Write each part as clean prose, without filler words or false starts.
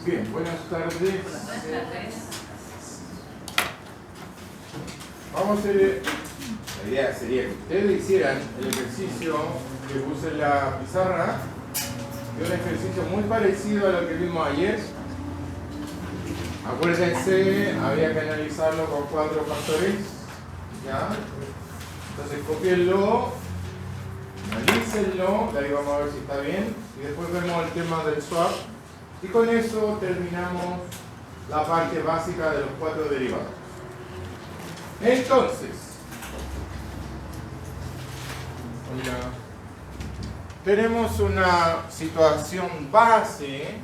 Bien, buenas tardes. Vamos a hacer, la idea sería que ustedes hicieran el ejercicio que puse en la pizarra, que es un ejercicio muy parecido a lo que vimos ayer. Acuérdense, había que analizarlo con 4 factores, ¿ya? Entonces copienlo, analícenlo, de ahí vamos a ver si está bien, y después vemos el tema del swap. Y con eso terminamos la parte básica de los 4 derivados. Entonces, tenemos una situación base,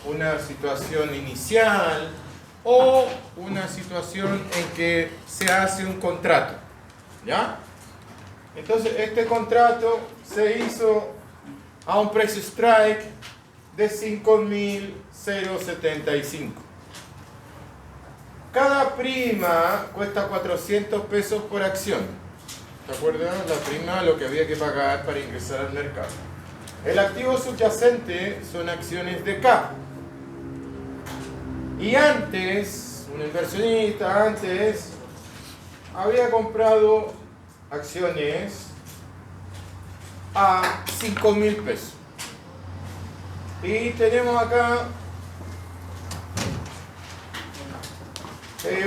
una situación inicial o una situación en que se hace un contrato, ¿ya? Entonces, este contrato se hizo a un precio strike de 5.075. Cada prima cuesta 400 pesos por acción. ¿Se acuerdan? La prima, lo que había que pagar para ingresar al mercado. El activo subyacente son acciones de K. Y antes, un inversionista antes había comprado acciones a 5.000 pesos. Y tenemos acá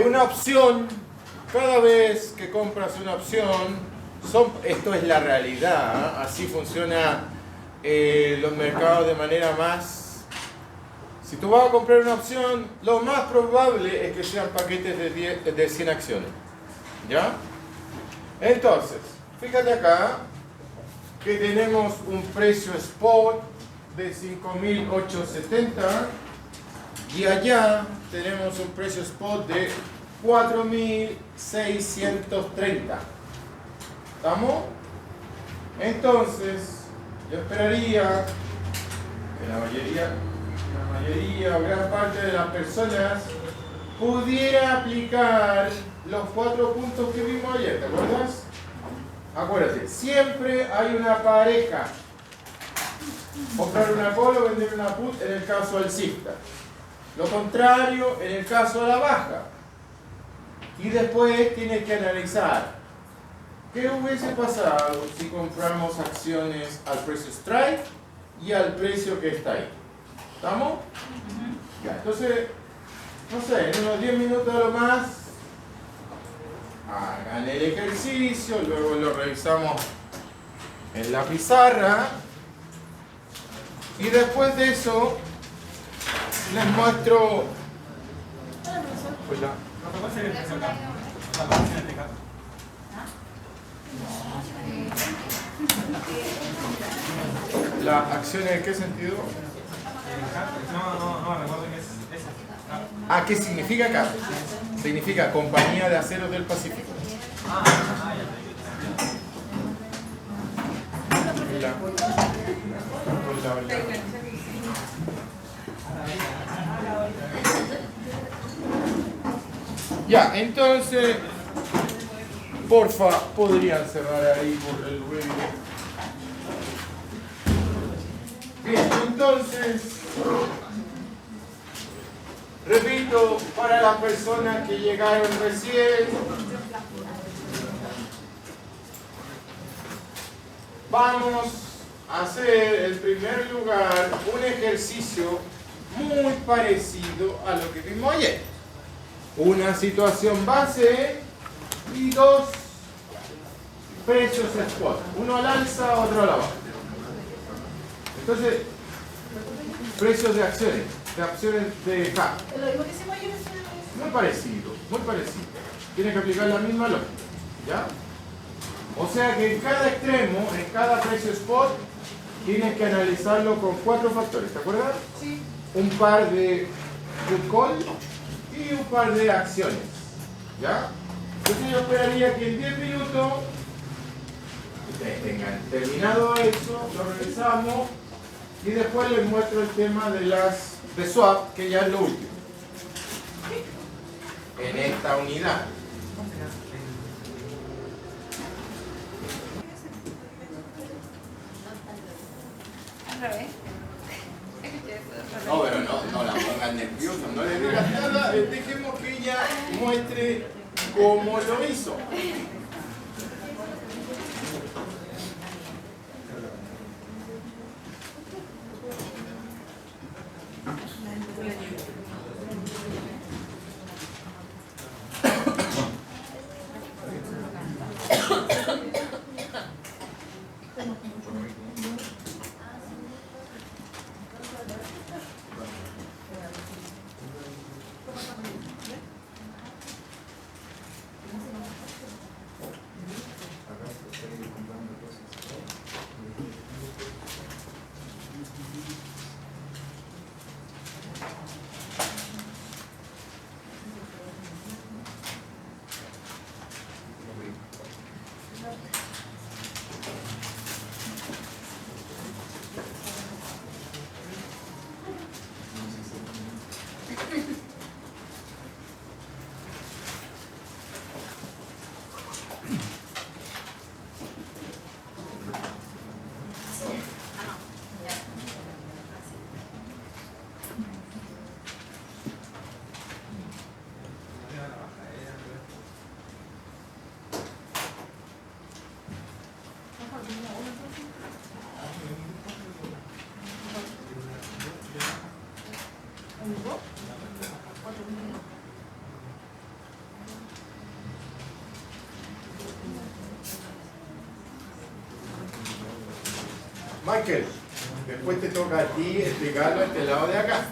una opción. Cada vez que compras una opción, esto es la realidad, ¿eh? Así funciona los mercados de manera más... Si tú vas a comprar una opción, lo más probable es que sean paquetes de 100 acciones, ¿ya? Entonces, fíjate acá que tenemos un precio spot de 5.870 y allá tenemos un precio spot de 4.630. ¿Estamos? Entonces, yo esperaría que la mayoría o gran parte de las personas pudiera aplicar los 4 puntos que vimos ayer, ¿te acuerdas? Acuérdate, siempre hay una pareja. Comprar una call o vender una put en el caso alcista. Lo contrario en el caso a la baja. Y después tienes que analizar qué hubiese pasado si compramos acciones al precio strike y al precio que está ahí. ¿Estamos? Ya, entonces, no sé, en unos 10 minutos o más, hagan el ejercicio, luego lo revisamos en la pizarra. Y después de eso, les muestro... Hola. ¿Las acciones en qué sentido? No, recuerdo que es esa. Ah, ¿qué significa acá? Significa Compañía de Aceros del Pacífico. Hola. Hola, hola. Ya, entonces, porfa, podrían cerrar ahí por el ruido. Bien, entonces, repito, para las personas que llegaron recién, vamos a hacer en primer lugar un ejercicio muy parecido a lo que vimos ayer. Una situación base y dos precios spot. Uno al alza, otro a la baja. Entonces, precios de acciones de CAP. Muy parecido, muy parecido. Tiene que aplicar la misma lógica. ¿Ya? O sea que en cada extremo, en cada precio spot, tienes que analizarlo con 4 factores. ¿Te acuerdas? Sí. Un par de put call y un par de acciones. ¿Ya? Entonces yo esperaría que en 10 minutos ustedes tengan terminado eso, lo revisamos y después les muestro el tema de swap, que ya es lo último en esta unidad. Al revés. No, pero no la pongan nerviosa, no le digas nada, dejemos que ella muestre cómo lo hizo. Michael, después te toca a ti explicarlo a este lado de acá.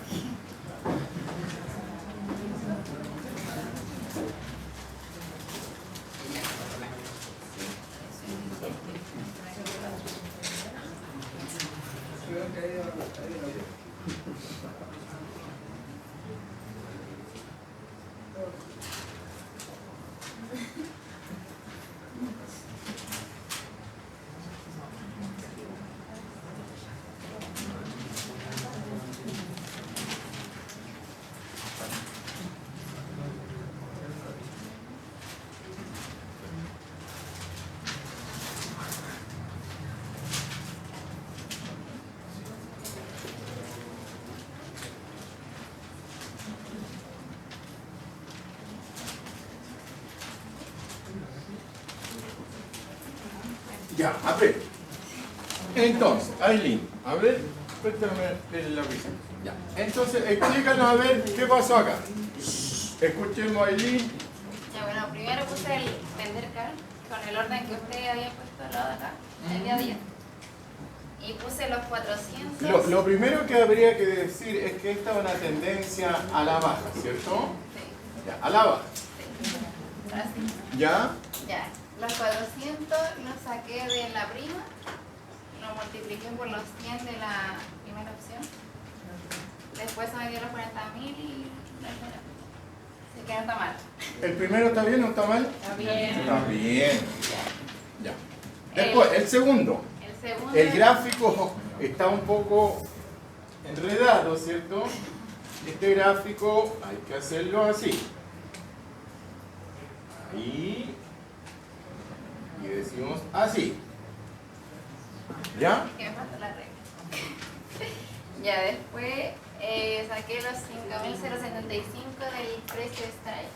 Ya, a ver. Entonces, Aileen, a ver, préstame el lápiz. Ya. Entonces, explícanos a ver qué pasó acá. Escuchemos a Aileen. Ya, bueno, primero puse el vender car con el orden que usted había puesto al lado de acá, el día 10. Y puse los 400. Lo primero que habría que decir es que esta es una tendencia a la baja, ¿cierto? Sí. Ya, a la baja. Sí. Así. ¿Ya? Ya. Los 400 los saqué de la prima. Lo multipliqué por los 100 de la primera opción. Después se me dio los 40.000 y la primera. Así que no está mal. ¿El primero está bien o está mal? Está bien. Está bien. Ya. Después, el segundo. El segundo. El gráfico está un poco enredado, ¿cierto? Este gráfico hay que hacerlo así. Ahí. Y decimos así. ¿Ya? Que me falta la regla. Ya, después saqué los 5.075 del precio strike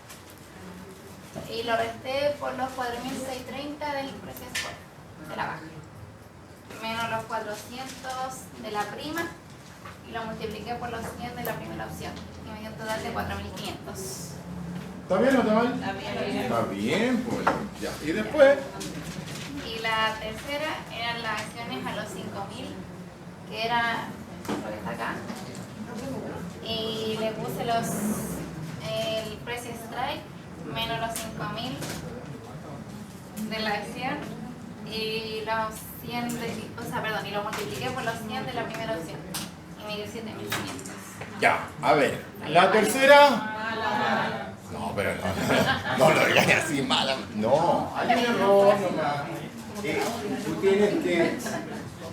y lo resté por los 4.630 del precio spot de la baja, menos los 400 de la prima y lo multipliqué por los 100 de la primera opción y me dio un total de 4.500. ¿Está bien o está mal? Está bien. Está bien, pues. Ya. Y después. Y la tercera eran las acciones a los 5.000, que era lo que está acá. Y le puse el precio strike menos los 5.000 de la acción y los 100 y lo multipliqué por los 100 de la primera opción y me dio 7.500. Ya, a ver. La tercera. No, pero no lo digas así mala. No, hay un error nomás. Tú tienes que,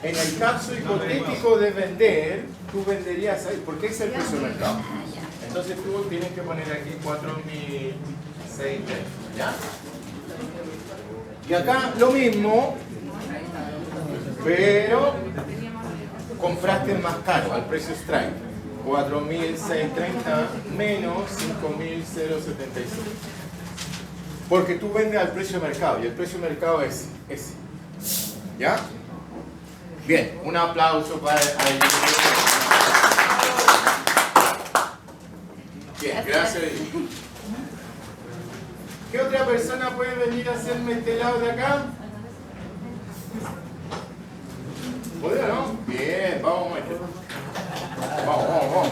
en el caso hipotético de vender, tú venderías ahí, porque ese es el precio de mercado. Entonces tú tienes que poner aquí 4.600, ¿ya? Y acá lo mismo, pero compraste más caro, al precio strike. 4.630 menos 5.075. Porque tú vendes al precio de mercado y el precio de mercado es ese. ¿Ya? Bien, un aplauso para el... Bien, gracias. ¿Qué otra persona puede venir a hacerme este lado de acá? ¿Podría, no? Bien, vamos, Michael. Vamos.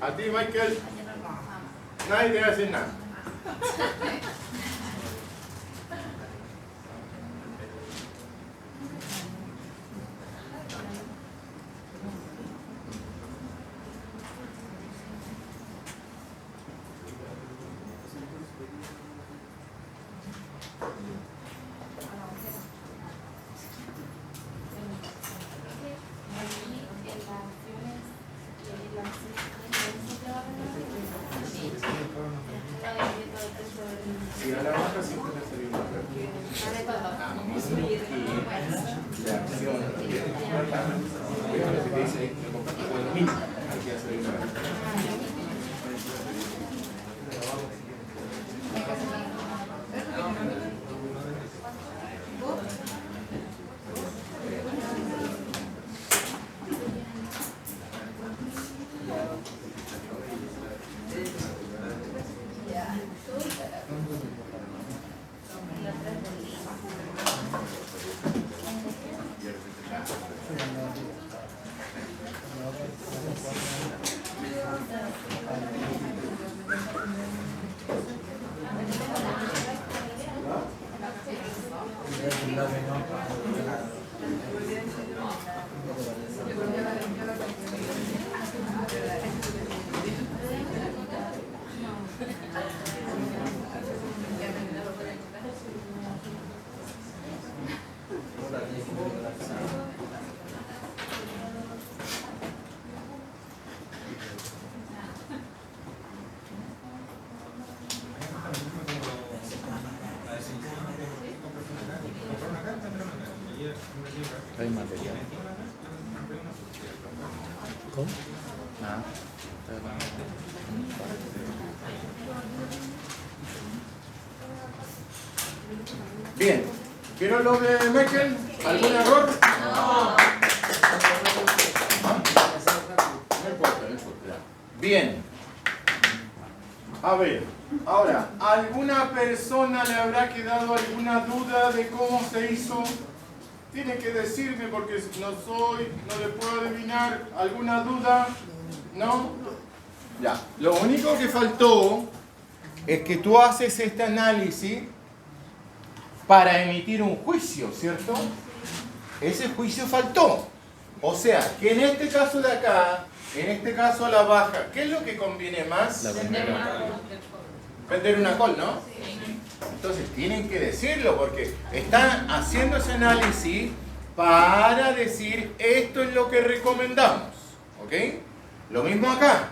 A ti, Michael, nadie te va a decir nada. Si a la baja siempre te salió una la acción lo que te dice ahí, lo compraste por 1.000, aquí va a salir una Hay material. ¿Cómo? Nada. Bien. ¿Vieron lo de Michael? ¿Algún error? No. No importa. Bien. A ver, ahora, ¿Alguna persona le habrá quedado alguna duda de cómo se hizo? Tiene que decirme porque no le puedo adivinar. ¿Alguna duda? ¿No? Ya. Lo único que faltó es que tú haces este análisis para emitir un juicio, ¿cierto? Ese juicio faltó. O sea, que en este caso de acá, en este caso a la baja, ¿qué es lo que conviene más? Vender una col, ¿no? Entonces tienen que decirlo porque están haciendo ese análisis para decir esto es lo que recomendamos. ¿Ok? Lo mismo acá.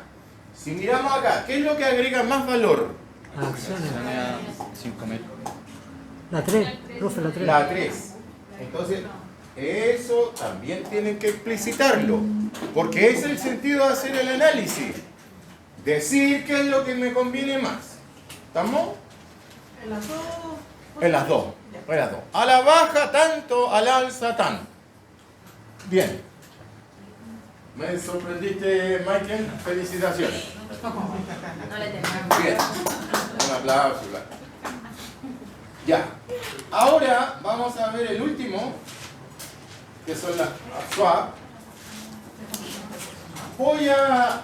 Si miramos acá, ¿qué es lo que agrega más valor? Acciones. 5.000. La 3, profe, la 3. La 3. Entonces, eso también tienen que explicitarlo. Porque es el sentido de hacer el análisis. Decir qué es lo que me conviene más. ¿Estamos? En las dos. En las dos. En las dos. A la baja tanto, al alza tanto. Bien. Me sorprendiste, Michael. Felicitaciones. No le tengo. Bien. Un aplauso. Ya. Ahora vamos a ver el último, que son las swap. Voy a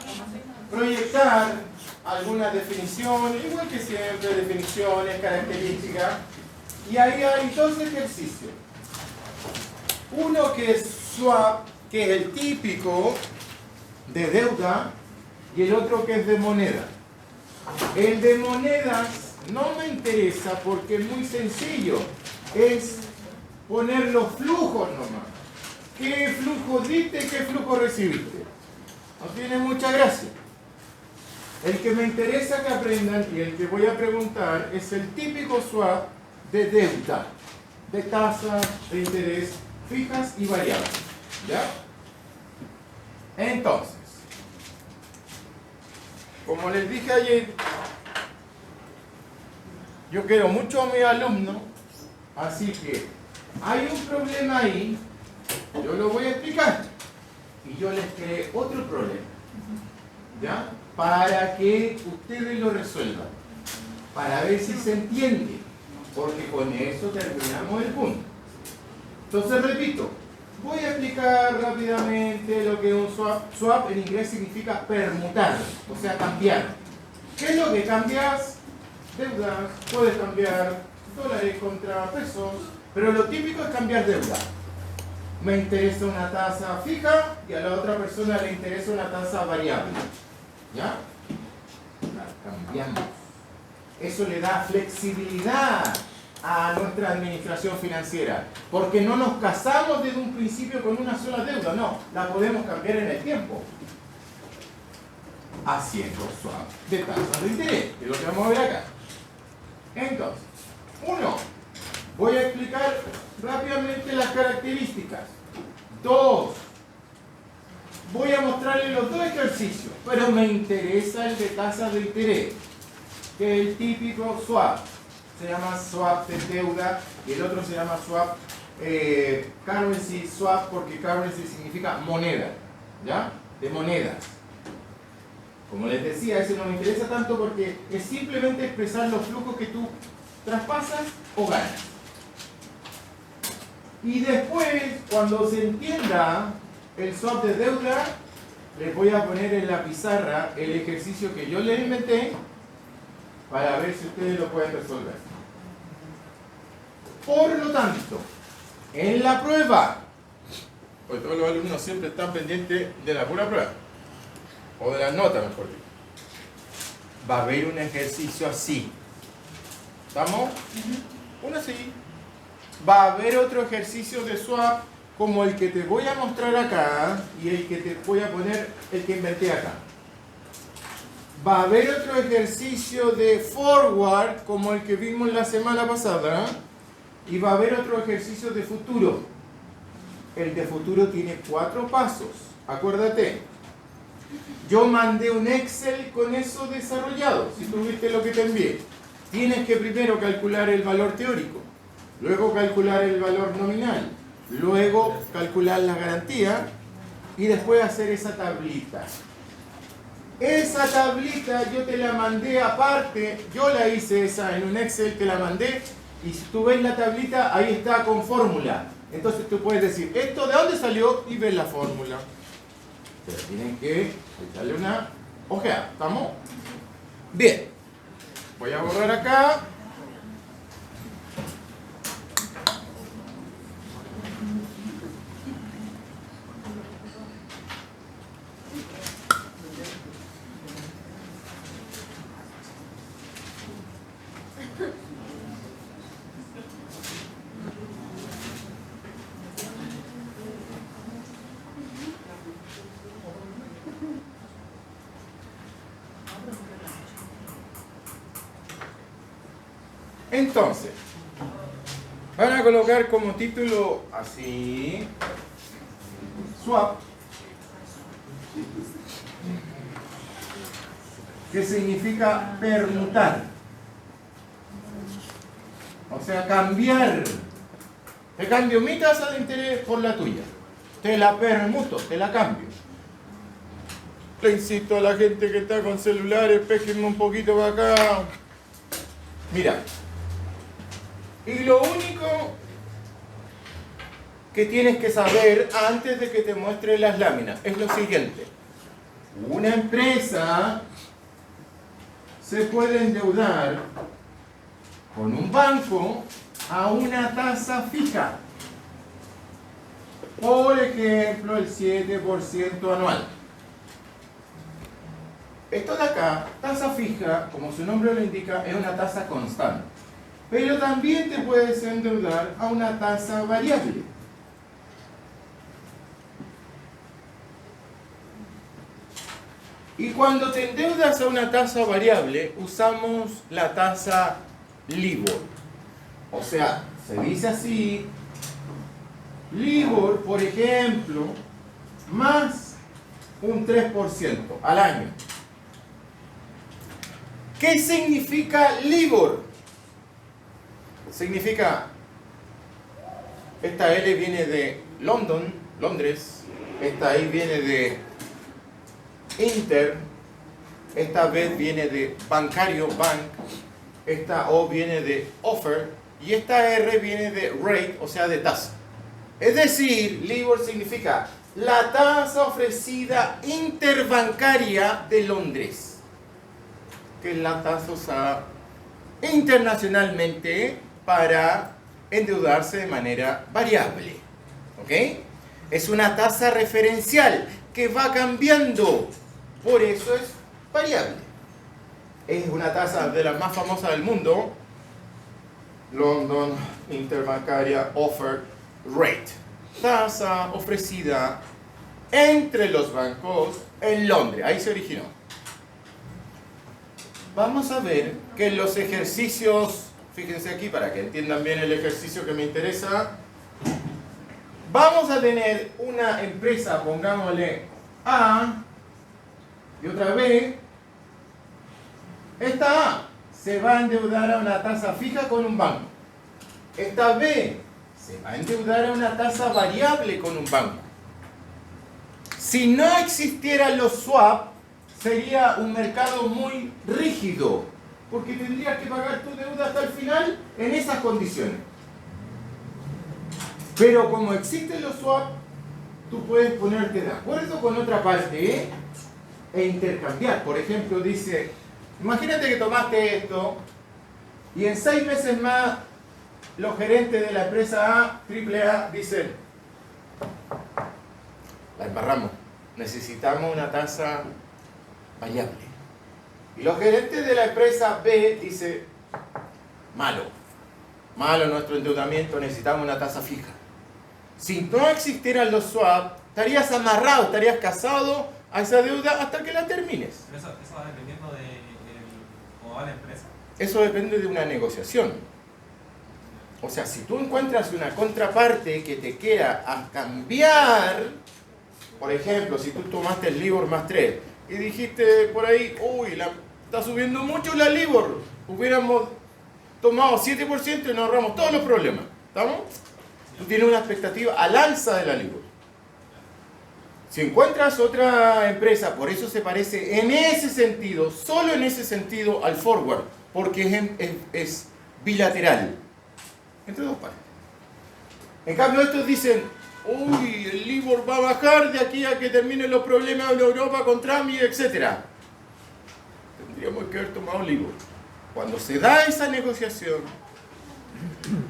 proyectar algunas definiciones, igual que siempre, definiciones, características. Y ahí hay dos ejercicios. Uno que es swap, que es el típico de deuda, y el otro que es de moneda. El de monedas no me interesa porque es muy sencillo. Es poner los flujos nomás. ¿Qué flujo diste y qué flujo recibiste? No tiene mucha gracia. El que me interesa que aprendan y el que voy a preguntar es el típico swap de deuda, de tasas de interés fijas y variables. ¿Ya? Entonces, como les dije ayer, yo quiero mucho a mis alumnos, así que hay un problema ahí, yo lo voy a explicar y yo les creé otro problema, ¿ya? Para que ustedes lo resuelvan, para ver si se entiende, porque con eso terminamos el punto. Entonces repito, voy a explicar rápidamente lo que es un swap. Swap en inglés significa permutar, o sea cambiar. ¿Qué es lo que cambias? Deudas, puedes cambiar dólares contra pesos, pero lo típico es cambiar deuda. Me interesa una tasa fija y a la otra persona le interesa una tasa variable. ¿Ya? La cambiamos. Eso le da flexibilidad a nuestra administración financiera, porque no nos casamos desde un principio con una sola deuda, no, la podemos cambiar en el tiempo. Haciendo swap de tasas de interés, que es lo que vamos a ver acá. Entonces, uno, voy a explicar rápidamente las características. Dos, voy a mostrarles los dos ejercicios, pero me interesa el de tasas de interés, que es el típico swap. Se llama swap de deuda y el otro se llama swap currency swap, porque currency significa moneda, ¿ya? De monedas. Como les decía, eso no me interesa tanto porque es simplemente expresar los flujos que tú traspasas o ganas. Y después, cuando se entienda el swap de deuda, les voy a poner en la pizarra el ejercicio que yo les inventé para ver si ustedes lo pueden resolver. Por lo tanto, en la prueba, pues todos los alumnos siempre están pendientes de la pura prueba, o de las notas, mejor dicho. Va a haber un ejercicio así. ¿Estamos? Uno así. Va a haber otro ejercicio de swap como el que te voy a mostrar acá y el que te voy a poner, el que inventé acá. Va a haber otro ejercicio de forward como el que vimos la semana pasada y va a haber otro ejercicio de futuro. El de futuro tiene 4 pasos. Acuérdate. Yo mandé un Excel con eso desarrollado, si tú viste lo que te envié. Tienes que primero calcular el valor teórico, luego calcular el valor nominal, luego calcular la garantía y después hacer esa tablita. Esa tablita yo te la mandé aparte, yo la hice esa en un Excel, te la mandé, y si tú ves la tablita, ahí está con fórmula. Entonces tú puedes decir, ¿esto de dónde salió? Y ves la fórmula. Pero tienen que darle una ojeada, ¿estamos? Bien. Voy a borrar acá. Entonces, van a colocar como título así, swap, que significa permutar, o sea, cambiar. Te cambio mi tasa de interés por la tuya, te la permuto, te la cambio. Le insisto a la gente que está con celulares, péjenme un poquito para acá. Mira. Y lo único que tienes que saber antes de que te muestre las láminas es lo siguiente. Una empresa se puede endeudar con un banco a una tasa fija. Por ejemplo, el 7% anual. Esto de acá, tasa fija, como su nombre lo indica, es una tasa constante. Pero también te puedes endeudar a una tasa variable. Y cuando te endeudas a una tasa variable, usamos la tasa LIBOR. O sea, se dice así, LIBOR, por ejemplo, más un 3% al año. ¿Qué significa LIBOR? Significa, esta L viene de London, Londres, esta I viene de Inter, esta B viene de bancario, bank, esta O viene de offer y esta R viene de rate, o sea de tasa. Es decir, LIBOR significa la tasa ofrecida interbancaria de Londres, que es la tasa usada internacionalmente para endeudarse de manera variable. ¿Ok? Es una tasa referencial que va cambiando, por eso es variable. Es una tasa de las más famosas del mundo, London Interbancaria Offer Rate, tasa ofrecida entre los bancos en Londres, ahí se originó. Vamos a ver que en los ejercicios, fíjense aquí para que entiendan bien el ejercicio que me interesa, vamos a tener una empresa, pongámosle A y otra B. Esta A se va a endeudar a una tasa fija con un banco. Esta B se va a endeudar a una tasa variable con un banco. Si no existieran los swap, sería un mercado muy rígido, porque tendrías que pagar tu deuda hasta el final en esas condiciones. Pero como existen los swap, tú puedes ponerte de acuerdo con otra parte e intercambiar. Por ejemplo, dice, imagínate que tomaste esto y en 6 meses más los gerentes de la empresa AAA dicen, la embarramos, necesitamos una tasa variable. Y los gerentes de la empresa B dicen, malo nuestro endeudamiento, necesitamos una tasa fija. Si no existieran los swap, estarías amarrado, estarías casado a esa deuda hasta que la termines. Pero eso va dependiendo de cómo va la empresa. Eso depende de una negociación. O sea, si tú encuentras una contraparte que te quiera a cambiar, por ejemplo, si tú tomaste el LIBOR más 3 y dijiste por ahí, uy, está subiendo mucho la LIBOR, hubiéramos tomado 7% y nos ahorramos todos los problemas. ¿Estamos? Tú tienes una expectativa al alza de la LIBOR. Si encuentras otra empresa, por eso se parece en ese sentido, solo en ese sentido al forward, porque es bilateral, entre dos partes. En cambio estos dicen, uy, el LIBOR va a bajar de aquí a que terminen los problemas de Europa con Trump y etcétera. Tendríamos que haber tomado LIBOR. Cuando se da esa negociación,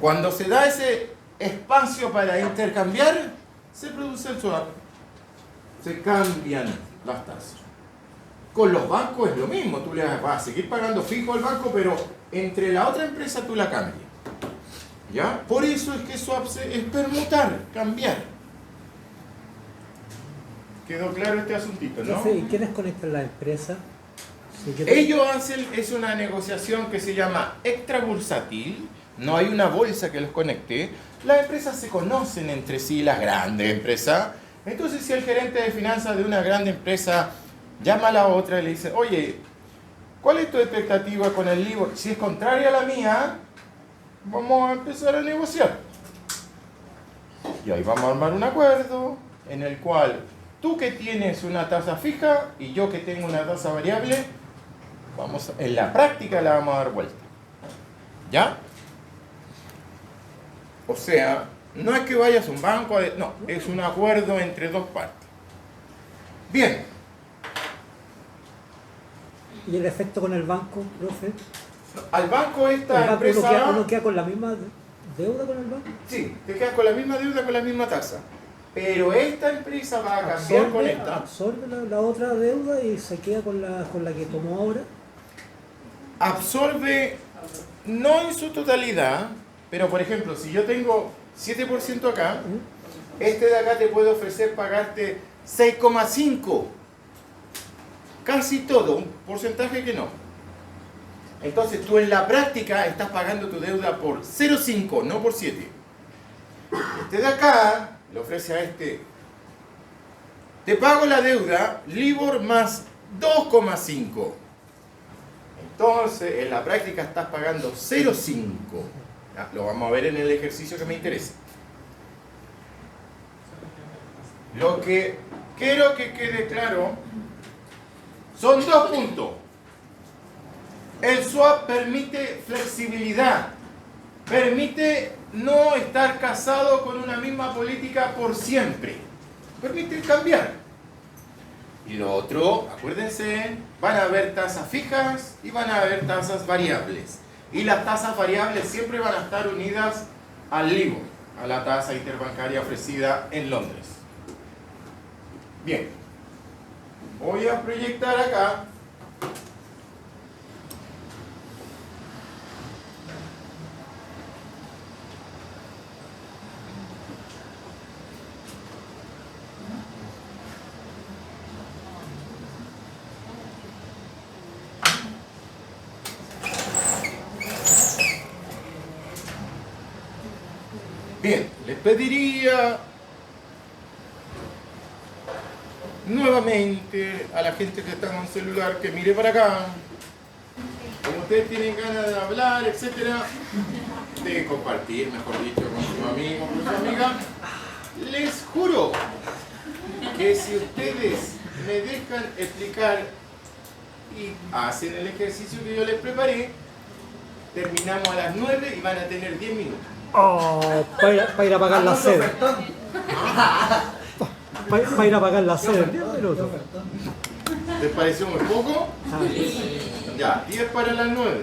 cuando se da ese espacio para intercambiar, se produce el swap. Se cambian las tasas. Con los bancos es lo mismo, tú le vas a seguir pagando fijo al banco, pero entre la otra empresa tú la cambias. ¿Ya? Por eso es que swap es permutar, cambiar. ¿Quedó claro este asuntito, no? ¿Y quiénes conectan la empresa? Ellos hacen, es una negociación que se llama extrabursátil, no hay una bolsa que los conecte, las empresas se conocen entre sí, las grandes empresas. Entonces si el gerente de finanzas de una grande empresa llama a la otra y le dice, oye, ¿cuál es tu expectativa con el LIBOR? Si es contraria a la mía, vamos a empezar a negociar. Y ahí vamos a armar un acuerdo en el cual tú que tienes una tasa fija y yo que tengo una tasa variable, en la práctica la vamos a dar vuelta. ¿Ya? O sea, no es que vayas a un banco, no, es un acuerdo entre dos partes. Bien. ¿Y el efecto con el banco, profe? Al banco esta ¿El banco empresa... uno queda con la misma deuda con el banco? Sí, te quedas con la misma deuda, con la misma tasa. Pero esta empresa va a cambiar con esta. Absorbe la otra deuda y se queda con la que tomó ahora. Absorbe, no en su totalidad, pero por ejemplo, si yo tengo 7% acá, este de acá te puede ofrecer pagarte 6,5%. Casi todo, un porcentaje que no. Entonces tú en la práctica estás pagando tu deuda por 0,5, no por 7. Este de acá le ofrece a este, te pago la deuda, LIBOR más 2,5. Entonces, en la práctica estás pagando 0,5. Lo vamos a ver en el ejercicio que me interesa. Lo que quiero que quede claro son dos puntos. El swap permite flexibilidad, permite no estar casado con una misma política por siempre, permite cambiar. Y lo otro, acuérdense, van a haber tasas fijas y van a haber tasas variables. Y las tasas variables siempre van a estar unidas al LIBOR, a la tasa interbancaria ofrecida en Londres. Bien, voy a proyectar acá. Bien, les pediría nuevamente a la gente que está con celular que mire para acá. Como ustedes tienen ganas de hablar, etcétera, de compartir, mejor dicho, con su amigo, con su amiga, les juro que si ustedes me dejan explicar y hacen el ejercicio que yo les preparé, terminamos a las 9 y van a tener 10 minutos. Oh, para ir a pagar la sede. Para ir a pagar la sede. 10 minutos. ¿Les pareció muy poco? Ya, 10 para las 9.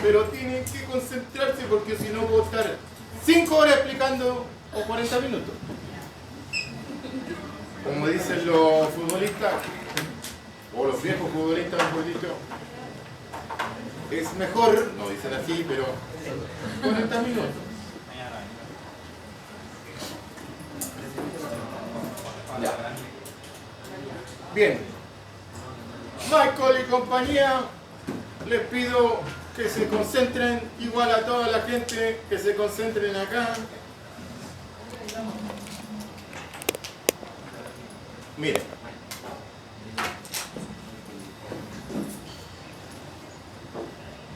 Pero tienen que concentrarse porque si no puedo estar 5 horas explicando o 40 minutos. Como dicen los futbolistas, o los viejos futbolistas, mejor dicho, es mejor, no dicen así, pero 40 minutos. Ya. Bien. Michael y compañía, les pido que se concentren, igual a toda la gente, que se concentren acá. Miren.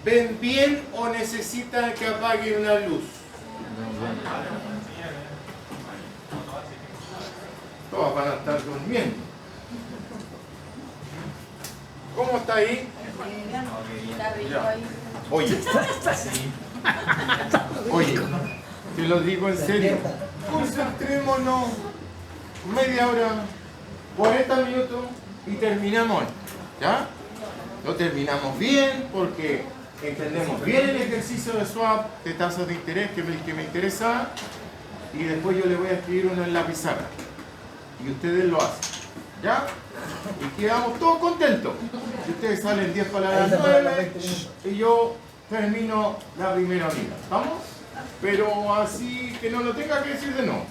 ¿Ven bien o necesitan que apague una luz? Todos van a estar durmiendo. ¿Cómo está ahí? Está rico Ya. ahí. Oye, oye, te lo digo en serio. Concentrémonos media hora, 40 minutos y terminamos. ¿Ya? Lo terminamos bien porque entendemos bien el ejercicio de swap de tasas de interés que me interesa y después yo le voy a escribir uno en la pizarra y ustedes lo hacen. ¿Ya? Y quedamos todos contentos. Y ustedes salen 10 para las 9 y yo termino la primera unidad. ¿Vamos? Pero así que no lo tenga que decir de nuevo.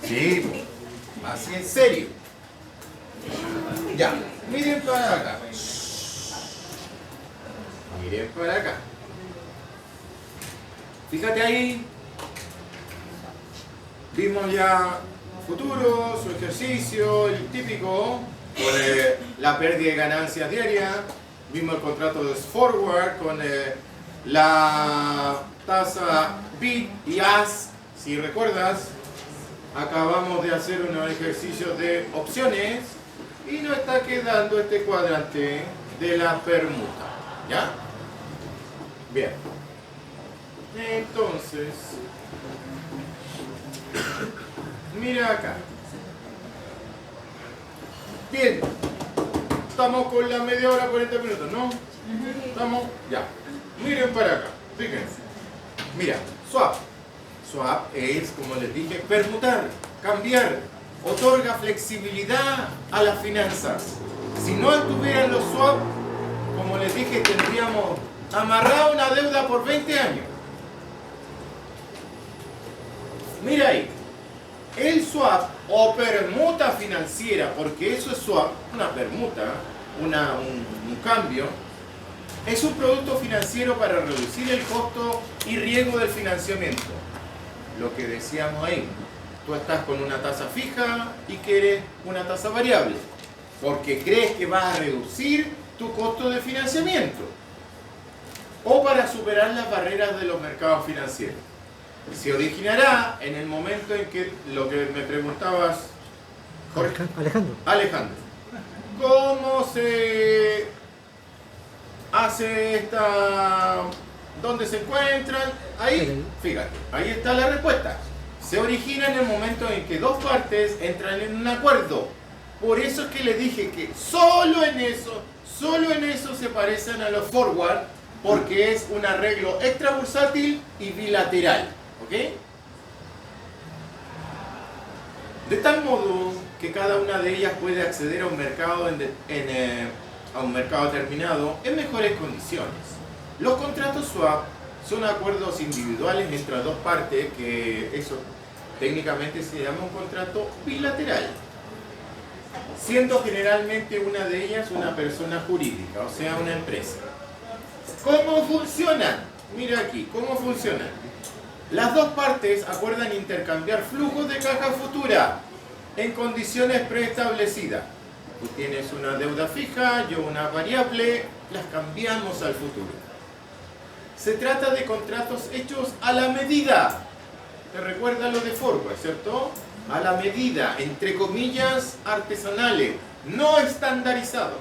Sí, así en serio. Ya, miren para acá. Miren para acá. Fíjate ahí. Vimos ya futuro, su ejercicio, el típico, con la pérdida de ganancias diarias. Vimos el contrato de forward con la tasa bid y as. Si recuerdas, acabamos de hacer unos ejercicios de opciones y nos está quedando este cuadrante de la permuta. ¿Ya? Bien. Entonces, mira acá. Bien. Estamos con la media hora, 40 minutos, ¿no? ¿Estamos? Ya. Miren para acá. Fíjense. Mira, swap. Swap es, como les dije, permutar, cambiar. Otorga flexibilidad a las finanzas. Si no estuvieran los swap, como les dije, tendríamos amarrado una deuda por 20 años. Mira ahí. El swap o permuta financiera, porque eso es swap, una permuta, un cambio, es un producto financiero para reducir el costo y riesgo del financiamiento. Lo que decíamos ahí, tú estás con una tasa fija y quieres una tasa variable, porque crees que vas a reducir tu costo de financiamiento o para superar las barreras de los mercados financieros. Se originará en el momento en que lo que me preguntabas, Jorge, Alejandro, ¿cómo se hace esta? ¿Dónde se encuentran? Ahí, fíjate, ahí está la respuesta. Se origina en el momento en que dos partes entran en un acuerdo. Por eso es que les dije que solo en eso se parecen a los forward, porque es un arreglo extrabursátil y bilateral. ¿Ok? De tal modo que cada una de ellas puede acceder a un mercado a un mercado determinado en mejores condiciones. Los contratos swap son acuerdos individuales entre dos partes, que eso técnicamente se llama un contrato bilateral, siendo generalmente una de ellas una persona jurídica, o sea, una empresa. ¿Cómo funcionan? Mira aquí, ¿cómo funcionan? Las dos partes acuerdan intercambiar flujos de caja futura en condiciones preestablecidas. Tú tienes una deuda fija, yo una variable, las cambiamos al futuro. Se trata de contratos hechos a la medida. ¿Te recuerda lo de forward, cierto? A la medida, entre comillas, artesanales, no estandarizados.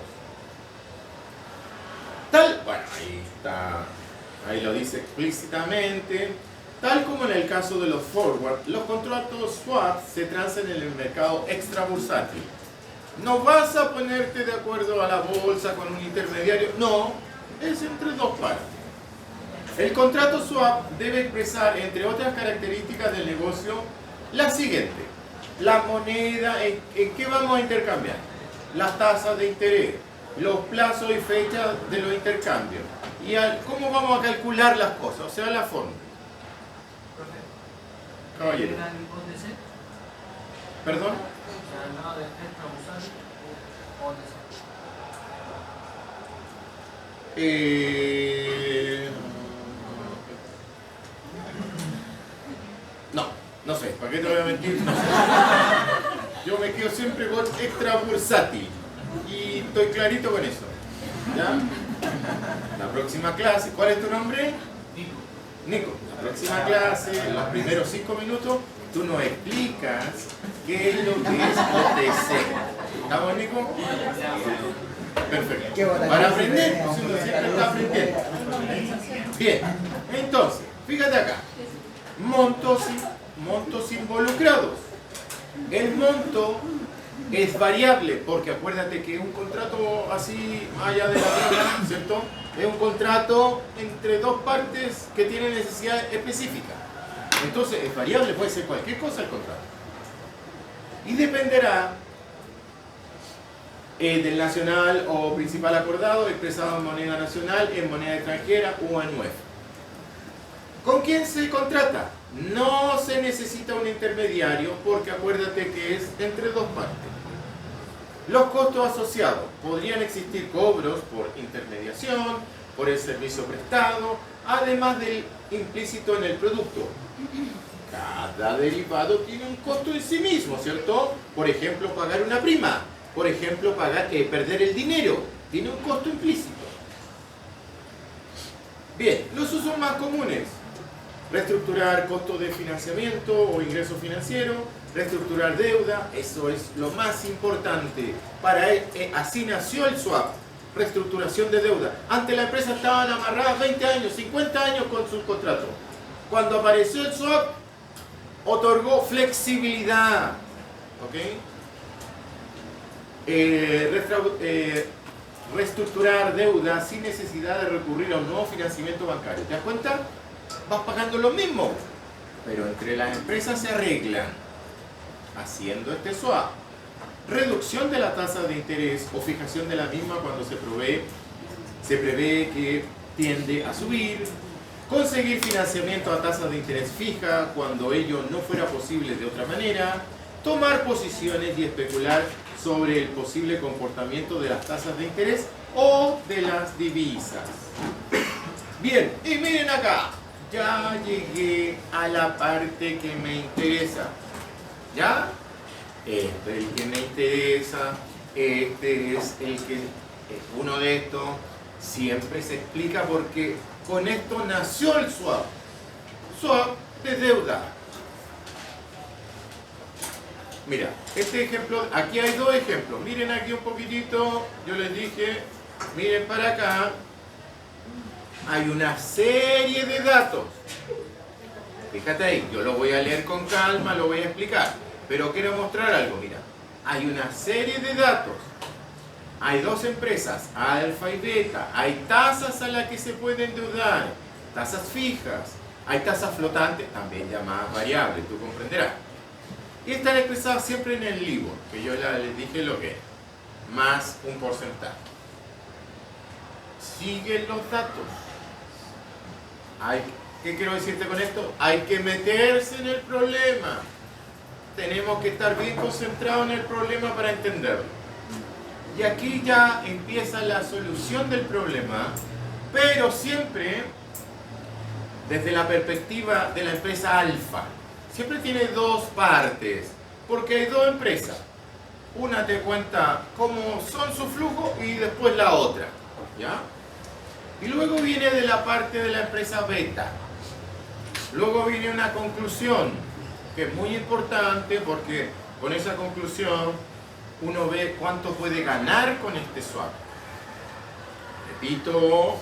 Bueno, ahí está, ahí lo dice explícitamente. Tal como en el caso de los forward, los contratos swap se transan en el mercado extrabursátil. No vas a ponerte de acuerdo a la bolsa con un intermediario, no, es entre dos partes. El contrato swap debe expresar, entre otras características del negocio, la siguiente: la moneda en que vamos a intercambiar, las tasas de interés, los plazos y fechas de los intercambios y cómo vamos a calcular las cosas, o sea, la fórmula. Caballero. ¿Perdón? No sé, ¿para qué te voy a mentir? No sé. Yo me quedo siempre con extra bursátil y estoy clarito con eso. ¿Ya? La próxima clase, ¿cuál es tu nombre? Nico. La próxima clase, los primeros 5 minutos, tú no explicas qué es lo que es OTC. ¿Estamos, Nico? Perfecto. Para aprender, pues uno siempre está aprendiendo. Bien, entonces, fíjate acá. Montos involucrados. El monto es variable, porque acuérdate que un contrato así, más allá de la tabla, ¿cierto? Es un contrato entre dos partes que tienen necesidad específica. Entonces es variable, puede ser cualquier cosa el contrato. Y dependerá del nacional o principal acordado, expresado en moneda nacional, en moneda extranjera o en UF. ¿Con quién se contrata? No se necesita un intermediario porque acuérdate que es entre dos partes. Los costos asociados. Podrían existir cobros por intermediación, por el servicio prestado, además del implícito en el producto. Cada derivado tiene un costo en sí mismo, ¿cierto? Por ejemplo, pagar una prima. Por ejemplo, perder el dinero. Tiene un costo implícito. Bien, los usos más comunes. Reestructurar costos de financiamiento o ingreso financiero, reestructurar deuda, eso es lo más importante. Así nació el swap, reestructuración de deuda. Antes las empresas estaban amarradas 20 años, 50 años con sus contratos. Cuando apareció el swap, otorgó flexibilidad. ¿Ok? Reestructurar deuda sin necesidad de recurrir a un nuevo financiamiento bancario. ¿Te das cuenta? Vas pagando lo mismo, pero entre las empresas se arreglan haciendo este swap. Reducción de la tasa de interés o fijación de la misma cuando se prevé que tiende a subir. Conseguir financiamiento a tasa de interés fija cuando ello no fuera posible de otra manera. Tomar posiciones y especular sobre el posible comportamiento de las tasas de interés o de las divisas. Bien, y miren acá. Ya llegué a la parte que me interesa. ¿Ya? Este es el que me interesa. Este es el que... Uno de estos siempre se explica porque con esto nació el swap. Swap de deuda. Mira, este ejemplo... Aquí hay dos ejemplos. Miren aquí un poquitito. Yo les dije, miren para acá. Hay una serie de datos. Fíjate ahí, yo lo voy a leer con calma, lo voy a explicar. Pero quiero mostrar algo, mira. Hay una serie de datos. Hay dos empresas, alfa y beta. Hay tasas a las que se puede endeudar. Tasas fijas. Hay tasas flotantes, también llamadas variables, tú comprenderás. Y están expresadas siempre en el LIBOR, que yo les dije lo que es. Más un porcentaje. Siguen los datos. ¿Qué quiero decirte con esto? Hay que meterse en el problema. Tenemos que estar bien concentrados en el problema para entenderlo. Y aquí ya empieza la solución del problema, pero siempre desde la perspectiva de la empresa alfa. Siempre tiene dos partes, porque hay dos empresas. Una te cuenta cómo son sus flujos y después la otra. ¿Ya? Y luego viene de la parte de la empresa beta. Luego viene una conclusión, que es muy importante porque con esa conclusión uno ve cuánto puede ganar con este swap. Repito,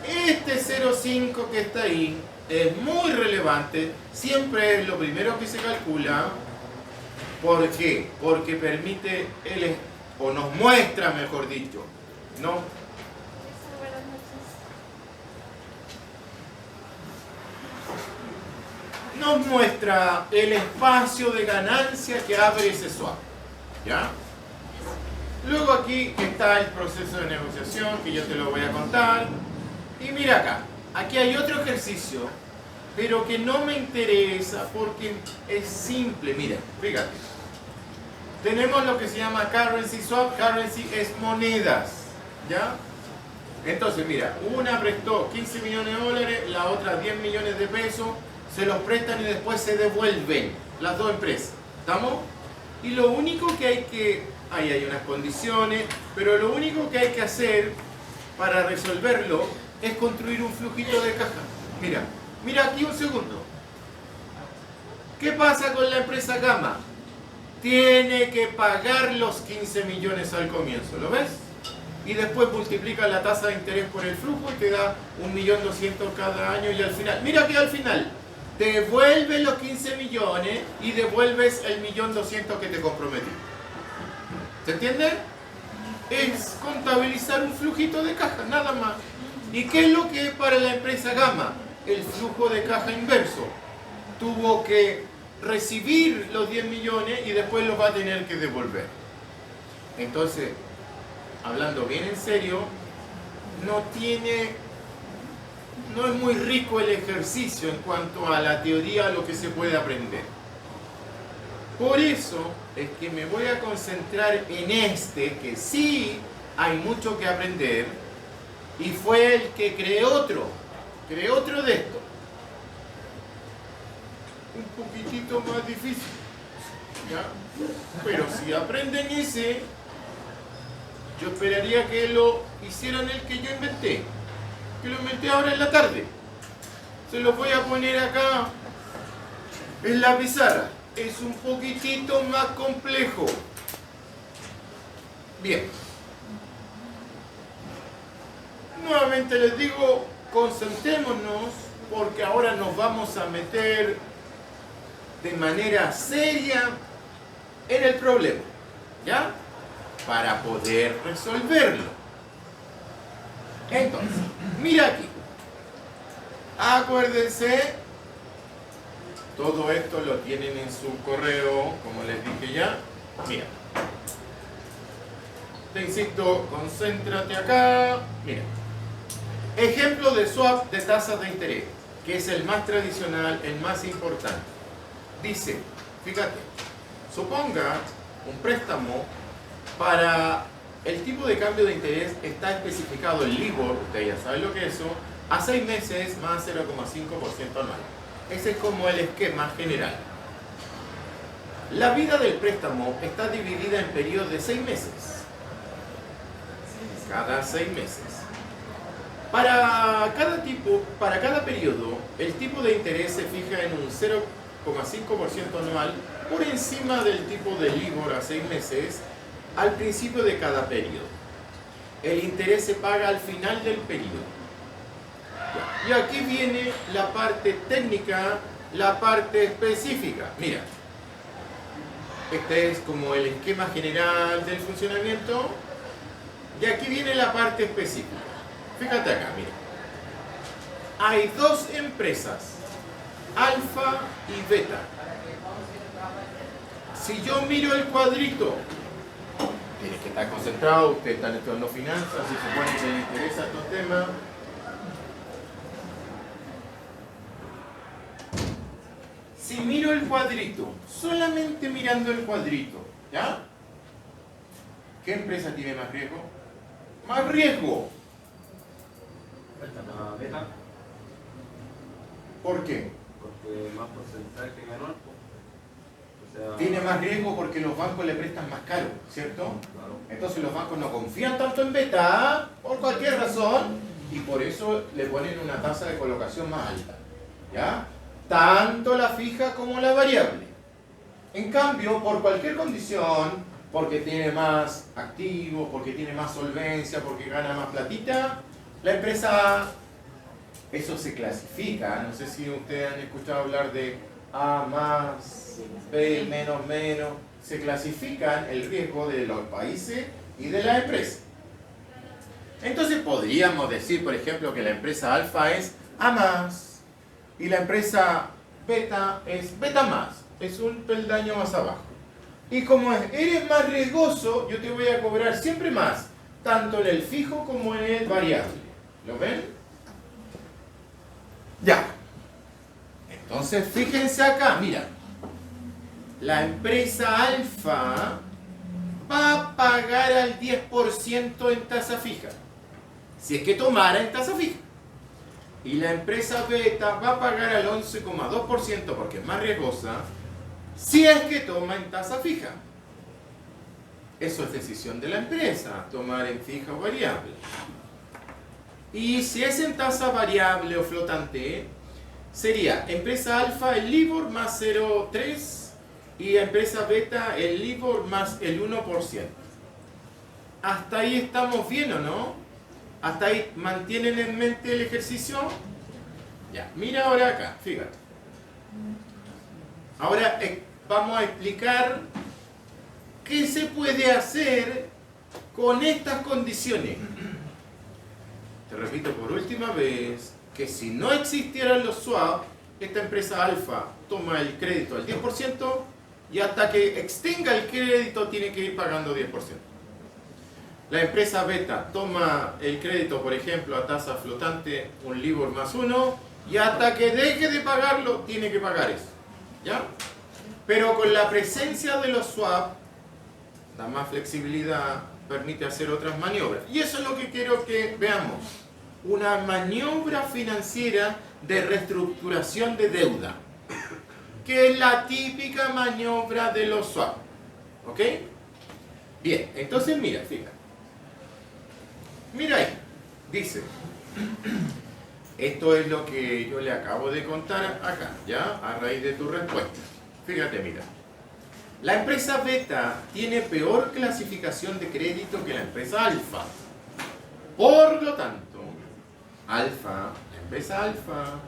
este 0,5 que está ahí es muy relevante, siempre es lo primero que se calcula. ¿Por qué? Porque permite, o nos muestra, mejor dicho, ¿no? Nos muestra el espacio de ganancia que abre ese swap. ¿Ya? Luego aquí está el proceso de negociación que yo te lo voy a contar. Y mira acá, aquí hay otro ejercicio, pero que no me interesa porque es simple. Mira, fíjate. Tenemos lo que se llama currency swap. Currency es monedas. ¿Ya? Entonces, mira, una prestó 15 millones de dólares, la otra 10 millones de pesos. Se los prestan y después se devuelven las dos empresas. ¿Estamos? Y lo único que hay que... Ahí hay unas condiciones, pero lo único que hay que hacer para resolverlo es construir un flujito de caja. Mira, mira aquí un segundo. ¿Qué pasa con la empresa gamma? Tiene que pagar los 15 millones al comienzo, ¿lo ves? Y después multiplica la tasa de interés por el flujo y te da 1.200.000 cada año y al final, mira que al final, devuelves los 15 millones y devuelves el 1.200.000 que te comprometí. ¿Se entiende? Es contabilizar un flujito de caja, nada más. ¿Y qué es lo que es para la empresa gamma? El flujo de caja inverso. Tuvo que recibir los 10 millones y después los va a tener que devolver. Entonces, hablando bien en serio, no es muy rico el ejercicio en cuanto a la teoría, lo que se puede aprender. Por eso es que me voy a concentrar en este, que sí hay mucho que aprender, y fue el que creó otro de esto. Un poquitito más difícil, ¿ya? Pero si aprenden ese, yo esperaría que lo hicieran el que yo inventé, que lo inventé ahora en la tarde. Se los voy a poner acá en la pizarra. Es un poquitito más complejo. Bien. Nuevamente les digo, concentrémonos porque ahora nos vamos a meter de manera seria en el problema, ¿ya? Para poder resolverlo. Entonces, mira aquí. Acuérdense, todo esto lo tienen en su correo, como les dije ya. Mira. Te insisto, concéntrate acá. Mira. Ejemplo de swap de tasas de interés, que es el más tradicional, el más importante. Dice, fíjate, suponga un préstamo para el tipo de cambio de interés está especificado en LIBOR, ustedes ya saben lo que es eso, a 6 meses más 0,5% anual. Ese es como el esquema general. La vida del préstamo está dividida en periodos de 6 meses. Cada 6 meses. Para cada periodo, el tipo de interés se fija en un 0,5% anual por encima del tipo de LIBOR a 6 meses al principio de cada periodo. El interés se paga al final del periodo. Y aquí viene la parte técnica, la parte específica. Mira, este es como el esquema general del funcionamiento. Y aquí viene la parte específica. Fíjate acá, mira. Hay dos empresas, alfa y beta. Si yo miro el cuadrito, tiene que estar concentrado, usted está estudiando finanzas, se supone que le interesa estos temas. Si miro el cuadrito, solamente mirando el cuadrito, ¿ya? ¿Qué empresa tiene más riesgo? Más riesgo. Beta, ¿Por qué? porque más porcentaje anual. O sea, Tiene más riesgo porque los bancos le prestan más caro, ¿cierto? claro. Entonces los bancos no confían tanto en beta, por cualquier razón, y por eso le ponen una tasa de colocación más alta, ¿ya? Tanto la fija como la variable. En cambio, por cualquier condición, porque tiene más activos, porque tiene más solvencia, porque gana más platita, la empresa, eso se clasifica. No sé si ustedes han escuchado hablar de A más, B menos menos. Se clasifican el riesgo de los países y de la empresa. Entonces podríamos decir, por ejemplo, que la empresa alfa es A más y la empresa beta es beta más. Es un peldaño más abajo. Y como eres más riesgoso, yo te voy a cobrar siempre más, tanto en el fijo como en el variable. ¿Lo ven? Ya. Entonces, fíjense acá, mira. La empresa alfa va a pagar al 10% en tasa fija. Si es que tomara en tasa fija. Y la empresa beta va a pagar al 11,2% porque es más riesgosa, si es que toma en tasa fija. Eso es decisión de la empresa, tomar en fija o variable. Y si es en tasa variable o flotante, sería empresa alfa el LIBOR más 0,3 y empresa beta el LIBOR más el 1%. ¿Hasta ahí estamos bien o no? ¿Hasta ahí mantienen en mente el ejercicio? Ya, mira ahora acá, fíjate. Ahora vamos a explicar qué se puede hacer con estas condiciones. Te repito por última vez que si no existieran los swap, esta empresa alfa toma el crédito al 10% y hasta que extinga el crédito tiene que ir pagando 10%. La empresa beta toma el crédito, por ejemplo, a tasa flotante, un LIBOR más 1, y hasta que deje de pagarlo tiene que pagar eso. ¿Ya? Pero con la presencia de los swap, da más flexibilidad, permite hacer otras maniobras. Y eso es lo que quiero que veamos. Una maniobra financiera de reestructuración de deuda, que es la típica maniobra de los swap. ¿Ok? Bien, entonces mira, fíjate. Mira ahí, dice, esto es lo que yo le acabo de contar acá, ¿ya? A raíz de tu respuesta. Fíjate, mira. La empresa beta tiene peor clasificación de crédito que la empresa alfa. Por lo tanto, la empresa alfa,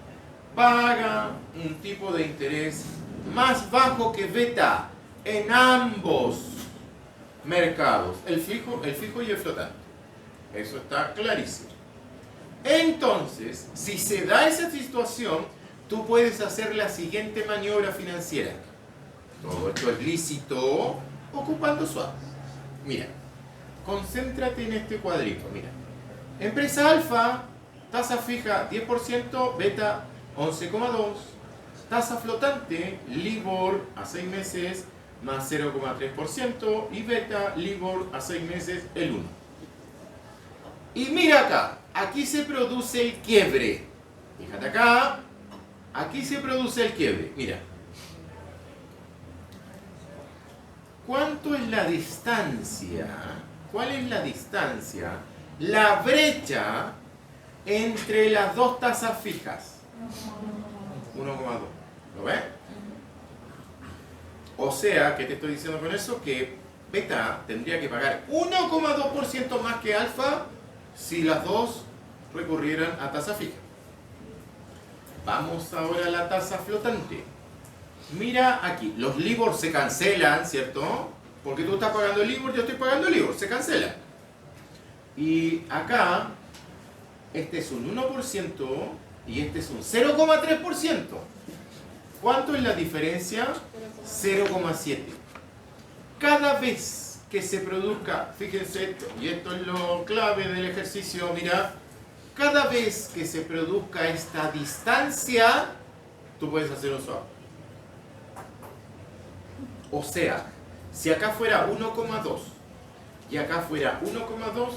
paga un tipo de interés más bajo que beta en ambos mercados, el fijo y el flotante. Eso está clarísimo. Entonces, si se da esa situación, tú puedes hacer la siguiente maniobra financiera. Todo esto es lícito ocupando swap. Mira, concéntrate en este cuadrito. Mira, empresa alfa, tasa fija 10%, beta 11,2%, tasa flotante, LIBOR a 6 meses más 0,3% y beta, LIBOR a 6 meses el 1%. Y mira acá, aquí se produce el quiebre. Fíjate acá, aquí se produce el quiebre. Mira. ¿Cuánto es la distancia? ¿Cuál es la distancia? La brecha entre las dos tasas fijas. 1,2. ¿Lo ves? O sea, ¿qué te estoy diciendo con eso? Que beta tendría que pagar 1,2% más que alfa si las dos recurrieran a tasa fija. Vamos ahora a la tasa flotante. Mira aquí, los LIBOR se cancelan, ¿cierto? Porque tú estás pagando el LIBOR, yo estoy pagando el LIBOR, se cancelan. Y acá, este es un 1% y este es un 0,3%. ¿Cuánto es la diferencia? 0,7. Cada vez que se produzca, fíjense esto, y esto es lo clave del ejercicio, mira, cada vez que se produzca esta distancia, tú puedes hacer un swap. O sea, si acá fuera 1,2 y acá fuera 1,2,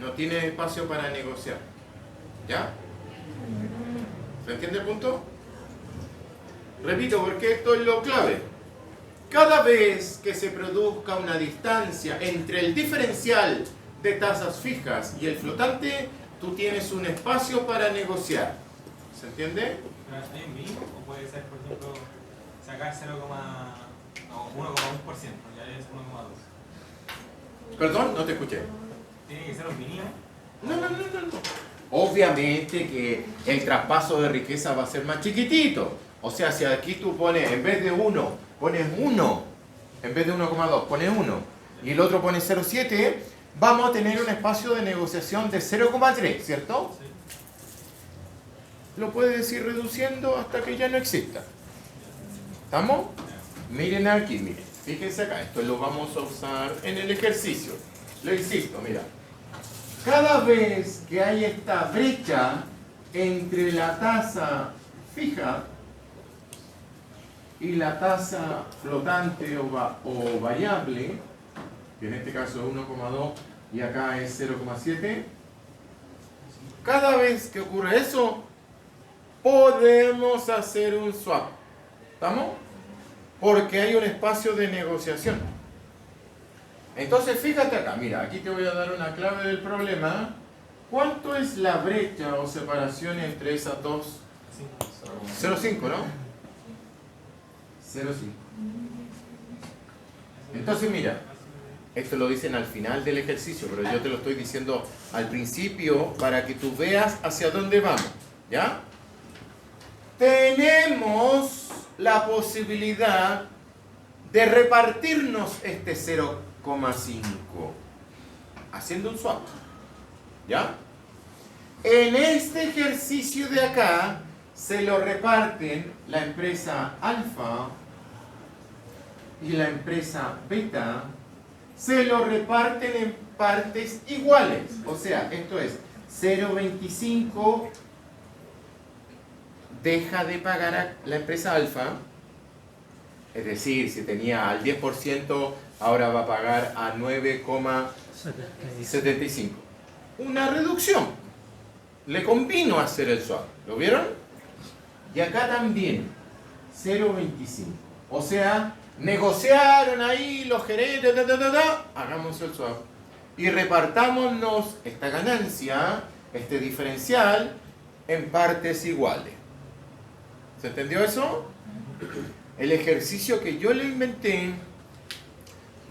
no tiene espacio para negociar. ¿Ya? ¿Se entiende el punto? Repito, porque esto es lo clave. Cada vez que se produzca una distancia entre el diferencial de tasas fijas y el flotante, tú tienes un espacio para negociar. ¿Se entiende? ¿Hay un mínimo o puede ser, por ejemplo, sacar 1,1%? Ya es 1,2. Perdón, no te escuché. ¿Tiene que ser un mínimo? No. Obviamente que el traspaso de riqueza va a ser más chiquitito. O sea, si aquí tú pones, en vez de 1, pones 1, en vez de 1,2, pones 1, y el otro pone 0,7, vamos a tener un espacio de negociación de 0,3, ¿cierto? Sí. Lo puedes ir reduciendo hasta que ya no exista. ¿Estamos? Miren aquí, miren. Fíjense acá, esto lo vamos a usar en el ejercicio. Lo insisto, mira. Cada vez que hay esta brecha entre la tasa fija y la tasa flotante o variable, que en este caso es 1,2 y acá es 0,7, cada vez que ocurre eso, podemos hacer un swap. ¿Estamos? Porque hay un espacio de negociación. Entonces fíjate acá, mira, aquí te voy a dar una clave del problema. ¿Cuánto es la brecha o separación entre esas dos 0,5, ¿no? 0,5. Entonces mira, esto lo dicen al final del ejercicio, pero yo te lo estoy diciendo al principio para que tú veas hacia dónde vamos, ¿ya? Tenemos la posibilidad de repartirnos este 0,5 haciendo un swap, ¿ya? En este ejercicio de acá se lo reparten la empresa alfa y la empresa beta, se lo reparten en partes iguales. O sea, esto es 0,25 deja de pagar a la empresa alfa, es decir, si tenía al 10%, ahora va a pagar a 9,75. Una reducción. Le convino hacer el swap. ¿Lo vieron? Y acá también, 0,25. O sea, negociaron ahí los gerentes, hagamos el swap. Y repartámonos esta ganancia, este diferencial, en partes iguales. ¿Se entendió eso? El ejercicio que yo le inventé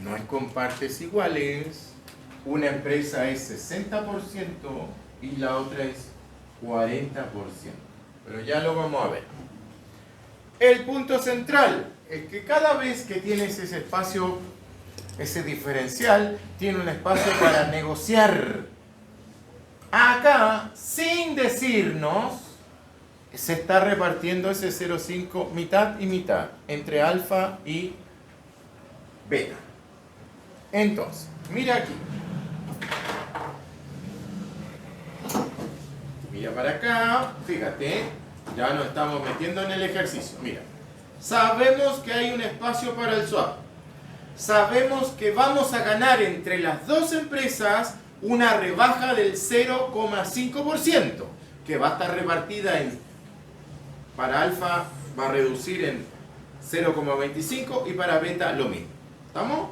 no es con partes iguales. Una empresa es 60% y la otra es 40%. Pero ya lo vamos a ver. El punto central es que cada vez que tienes ese espacio, ese diferencial, tiene un espacio para negociar. Acá, sin decirnos, se está repartiendo ese 0,5 mitad y mitad entre alfa y beta. Entonces, mira aquí. Mira para acá, fíjate, ya nos estamos metiendo en el ejercicio. Mira, sabemos que hay un espacio para el swap. Sabemos que vamos a ganar entre las dos empresas una rebaja del 0,5%, que va a estar repartida en, para alfa va a reducir en 0,25 y para beta lo mismo. ¿Estamos?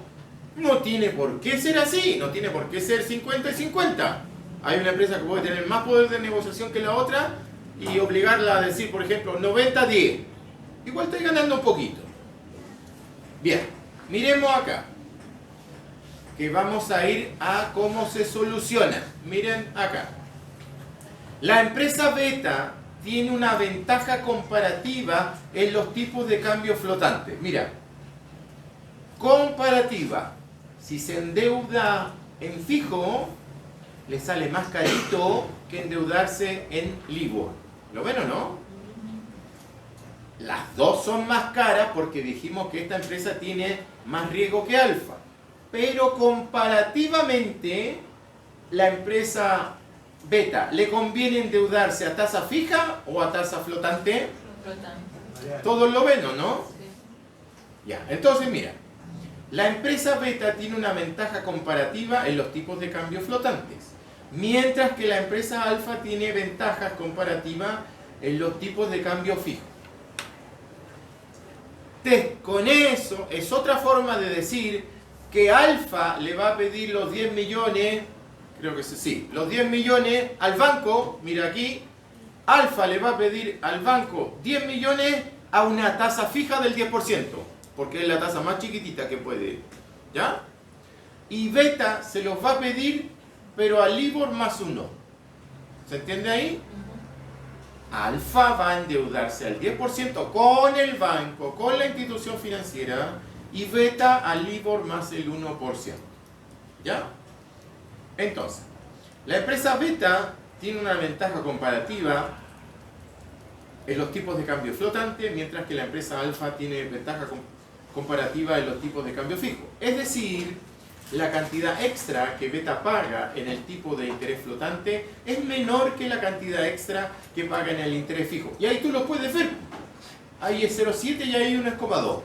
No tiene por qué ser así, no tiene por qué ser 50 y 50. Hay una empresa que puede tener más poder de negociación que la otra y obligarla a decir, por ejemplo, 90-10. Igual estoy ganando un poquito. Bien, miremos acá. Que vamos a ir a cómo se soluciona. Miren acá. La empresa beta tiene una ventaja comparativa en los tipos de cambio flotantes. Mira, comparativa. Si se endeuda en fijo, le sale más carito que endeudarse en LIBOR. ¿Lo ven o no? Las dos son más caras porque dijimos que esta empresa tiene más riesgo que alfa. Pero comparativamente, la empresa beta, ¿le conviene endeudarse a tasa fija o a tasa flotante? Flotante. Todos lo ven, ¿o no? Sí. Ya, entonces mira, la empresa beta tiene una ventaja comparativa en los tipos de cambio flotantes, mientras que la empresa alfa tiene ventajas comparativas en los tipos de cambio fijo. Con eso es otra forma de decir que alfa le va a pedir los 10 millones, creo que sí, los 10 millones al banco, mira aquí, alfa le va a pedir al banco 10 millones a una tasa fija del 10%, porque es la tasa más chiquitita que puede, ¿ya? Y beta se los va a pedir, pero al LIBOR más 1. ¿Se entiende ahí? Alfa va a endeudarse al 10% con el banco, con la institución financiera, y beta al LIBOR más el 1%. ¿Ya? Entonces, la empresa beta tiene una ventaja comparativa en los tipos de cambio flotante, mientras que la empresa alfa tiene ventaja comparativa en los tipos de cambio fijo. Es decir, la cantidad extra que beta paga en el tipo de interés flotante es menor que la cantidad extra que paga en el interés fijo. Y ahí tú lo puedes ver. Ahí es 0,7 y ahí 1,2.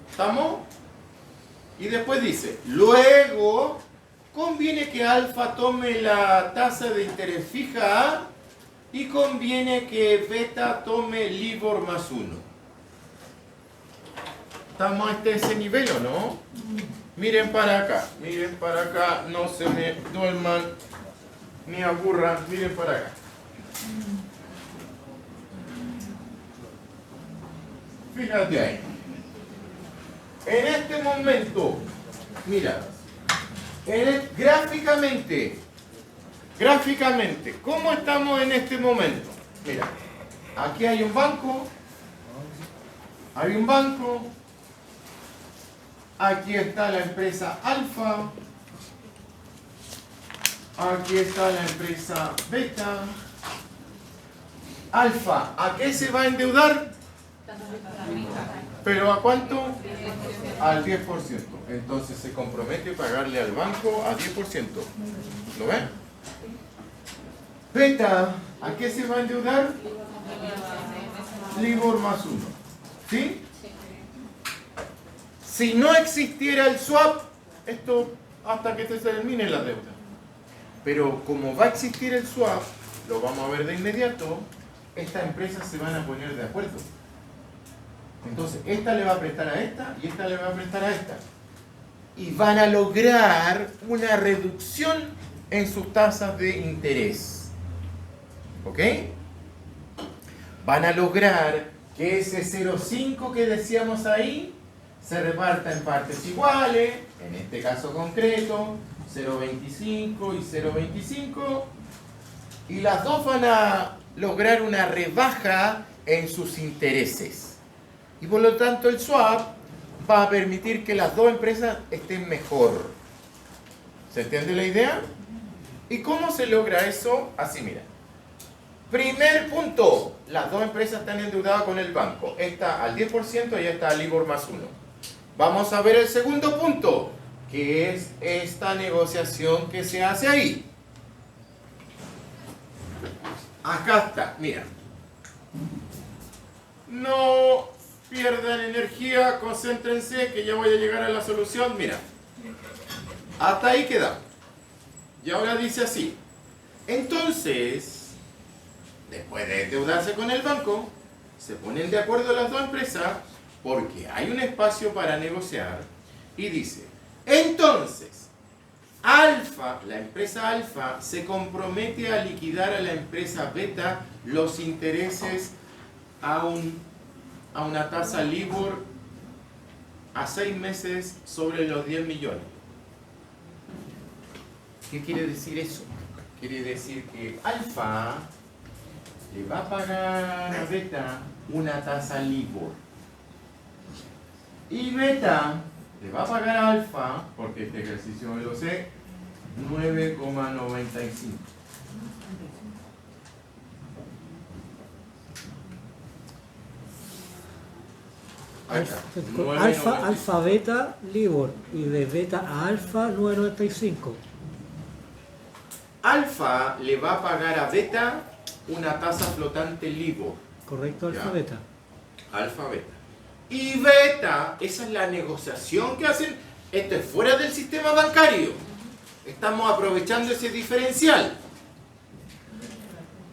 ¿Estamos? Y después dice, luego conviene que alfa tome la tasa de interés fija y conviene que beta tome LIBOR más 1. ¿Estamos a ese nivel o no? Miren para acá, no se me duerman ni aburran, miren para acá. Fíjate ahí. En este momento, mira, gráficamente, ¿cómo estamos en este momento? Mira, aquí hay un banco, aquí está la empresa Alfa, aquí está la empresa Beta. Alfa, ¿a qué se va a endeudar? ¿Pero a cuánto? Al 10%. Entonces se compromete a pagarle al banco a 10%. ¿Lo ven? Beta, ¿a qué se va a endeudar? Libor más 1. ¿Sí? Si no existiera el swap, esto hasta que se termine la deuda. Pero como va a existir el swap, lo vamos a ver de inmediato, estas empresas se van a poner de acuerdo. Entonces, esta le va a prestar a esta y esta le va a prestar a esta. Y van a lograr una reducción en sus tasas de interés. ¿Ok? Van a lograr que ese 0,5 que decíamos ahí se reparta en partes iguales, en este caso concreto, 0,25 y 0,25, y las dos van a lograr una rebaja en sus intereses. Y por lo tanto el swap va a permitir que las dos empresas estén mejor. ¿Se entiende la idea? ¿Y cómo se logra eso? Así, mira. Primer punto, las dos empresas están endeudadas con el banco. Esta al 10% y esta al Libor más 1. Vamos a ver el segundo punto, que es esta negociación que se hace ahí. Acá está, mira. No pierdan energía, concéntrense que ya voy a llegar a la solución. Mira, hasta ahí queda. Y ahora dice así. Entonces, después de endeudarse con el banco, se ponen de acuerdo las dos empresas porque hay un espacio para negociar y dice, entonces, Alfa, la empresa Alfa, se compromete a liquidar a la empresa Beta los intereses a una tasa Libor a 6 meses sobre los 10 millones. ¿Qué quiere decir eso? Quiere decir que Alfa le va a pagar a Beta una tasa Libor. Y Beta le va a pagar a Alfa, porque este ejercicio me lo sé, 9,95. Alfa, beta, Libor. Y de beta a alfa, 9,95. Alfa le va a pagar a Beta una tasa flotante Libor. Correcto, alfa, Ya. beta. Alfa, Beta. Y Beta, esa es la negociación que hacen. Esto es fuera del sistema bancario. Estamos aprovechando ese diferencial.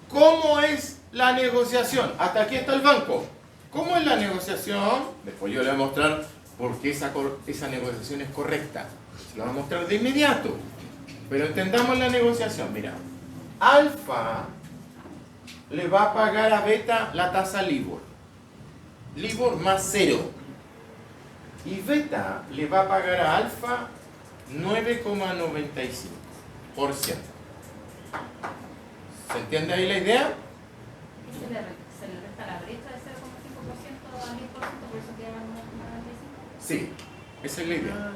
¿Cómo es la negociación? Hasta aquí está el banco. ¿Cómo es la negociación? Después yo le voy a mostrar por qué esa negociación es correcta. Se lo voy a mostrar de inmediato. Pero entendamos la negociación. Mira, Alfa le va a pagar a Beta la tasa Libor. Libor más 0. Y Beta le va a pagar a Alfa 9,95%. ¿Se entiende ahí la idea? Se le resta la brecha de 0,5% a 10%, por eso quedan 9,95. Sí, esa es la idea.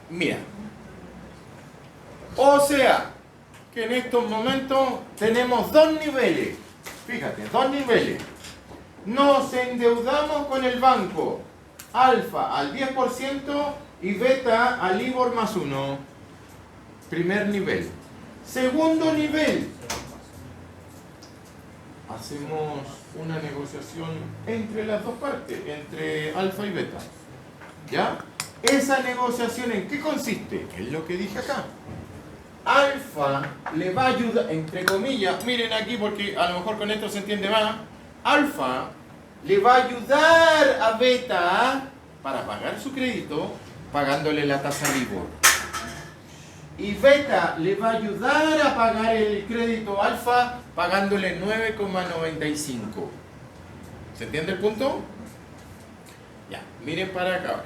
Mira. O sea, que en estos momentos tenemos dos niveles. Fíjate, dos niveles. Nos endeudamos con el banco. Alfa al 10% y Beta al Libor más 1. Primer nivel. Segundo nivel. Hacemos una negociación entre las dos partes, entre Alfa y Beta. ¿Ya? Esa negociación, ¿en qué consiste? Es lo que dije acá. Alfa le va a ayudar, entre comillas, miren aquí porque a lo mejor con esto se entiende más. Alfa le va a ayudar a Beta para pagar su crédito pagándole la tasa Libor. Y Beta le va a ayudar a pagar el crédito Alfa pagándole 9,95. ¿Se entiende el punto? Ya, miren para acá ahora.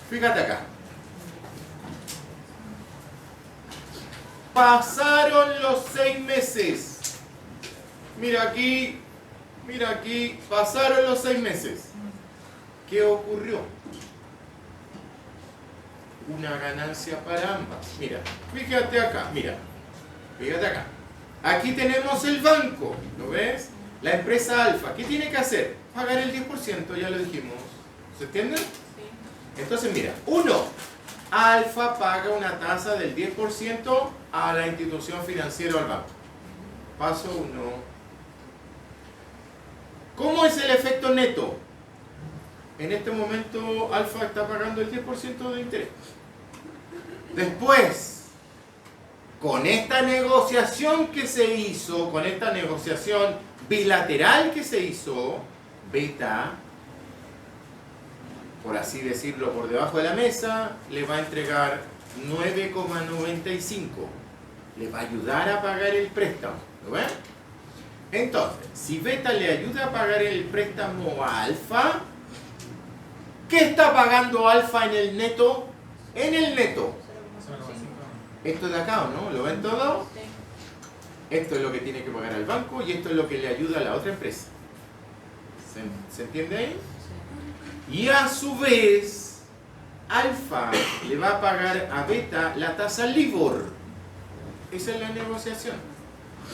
Fíjate acá. Pasaron los 6 meses. Mira aquí, pasaron los 6 meses. ¿Qué ocurrió? Una ganancia para ambas. Mira, fíjate acá, fíjate acá. Aquí tenemos el banco, ¿lo ves? La empresa Alfa, ¿qué tiene que hacer? Pagar el 10%, ya lo dijimos. ¿Se entiende? Sí. Entonces mira, Alfa paga una tasa del 10% a la institución financiera o al banco. Paso 1. ¿Cómo es el efecto neto? En este momento Alfa está pagando el 10% de interés. Después, con esta negociación que se hizo, con esta negociación bilateral que se hizo, Beta, por así decirlo, por debajo de la mesa, le va a entregar 9,95. Le va a ayudar a pagar el préstamo. ¿Lo ven? Entonces, si Beta le ayuda a pagar el préstamo a Alfa, ¿qué está pagando Alfa en el neto? En el neto. Esto de acá, ¿o no? ¿Lo ven todo? Esto es lo que tiene que pagar al banco y esto es lo que le ayuda a la otra empresa. ¿Se entiende ahí? Y a su vez, Alfa le va a pagar a Beta la tasa LIBOR. Esa es la negociación.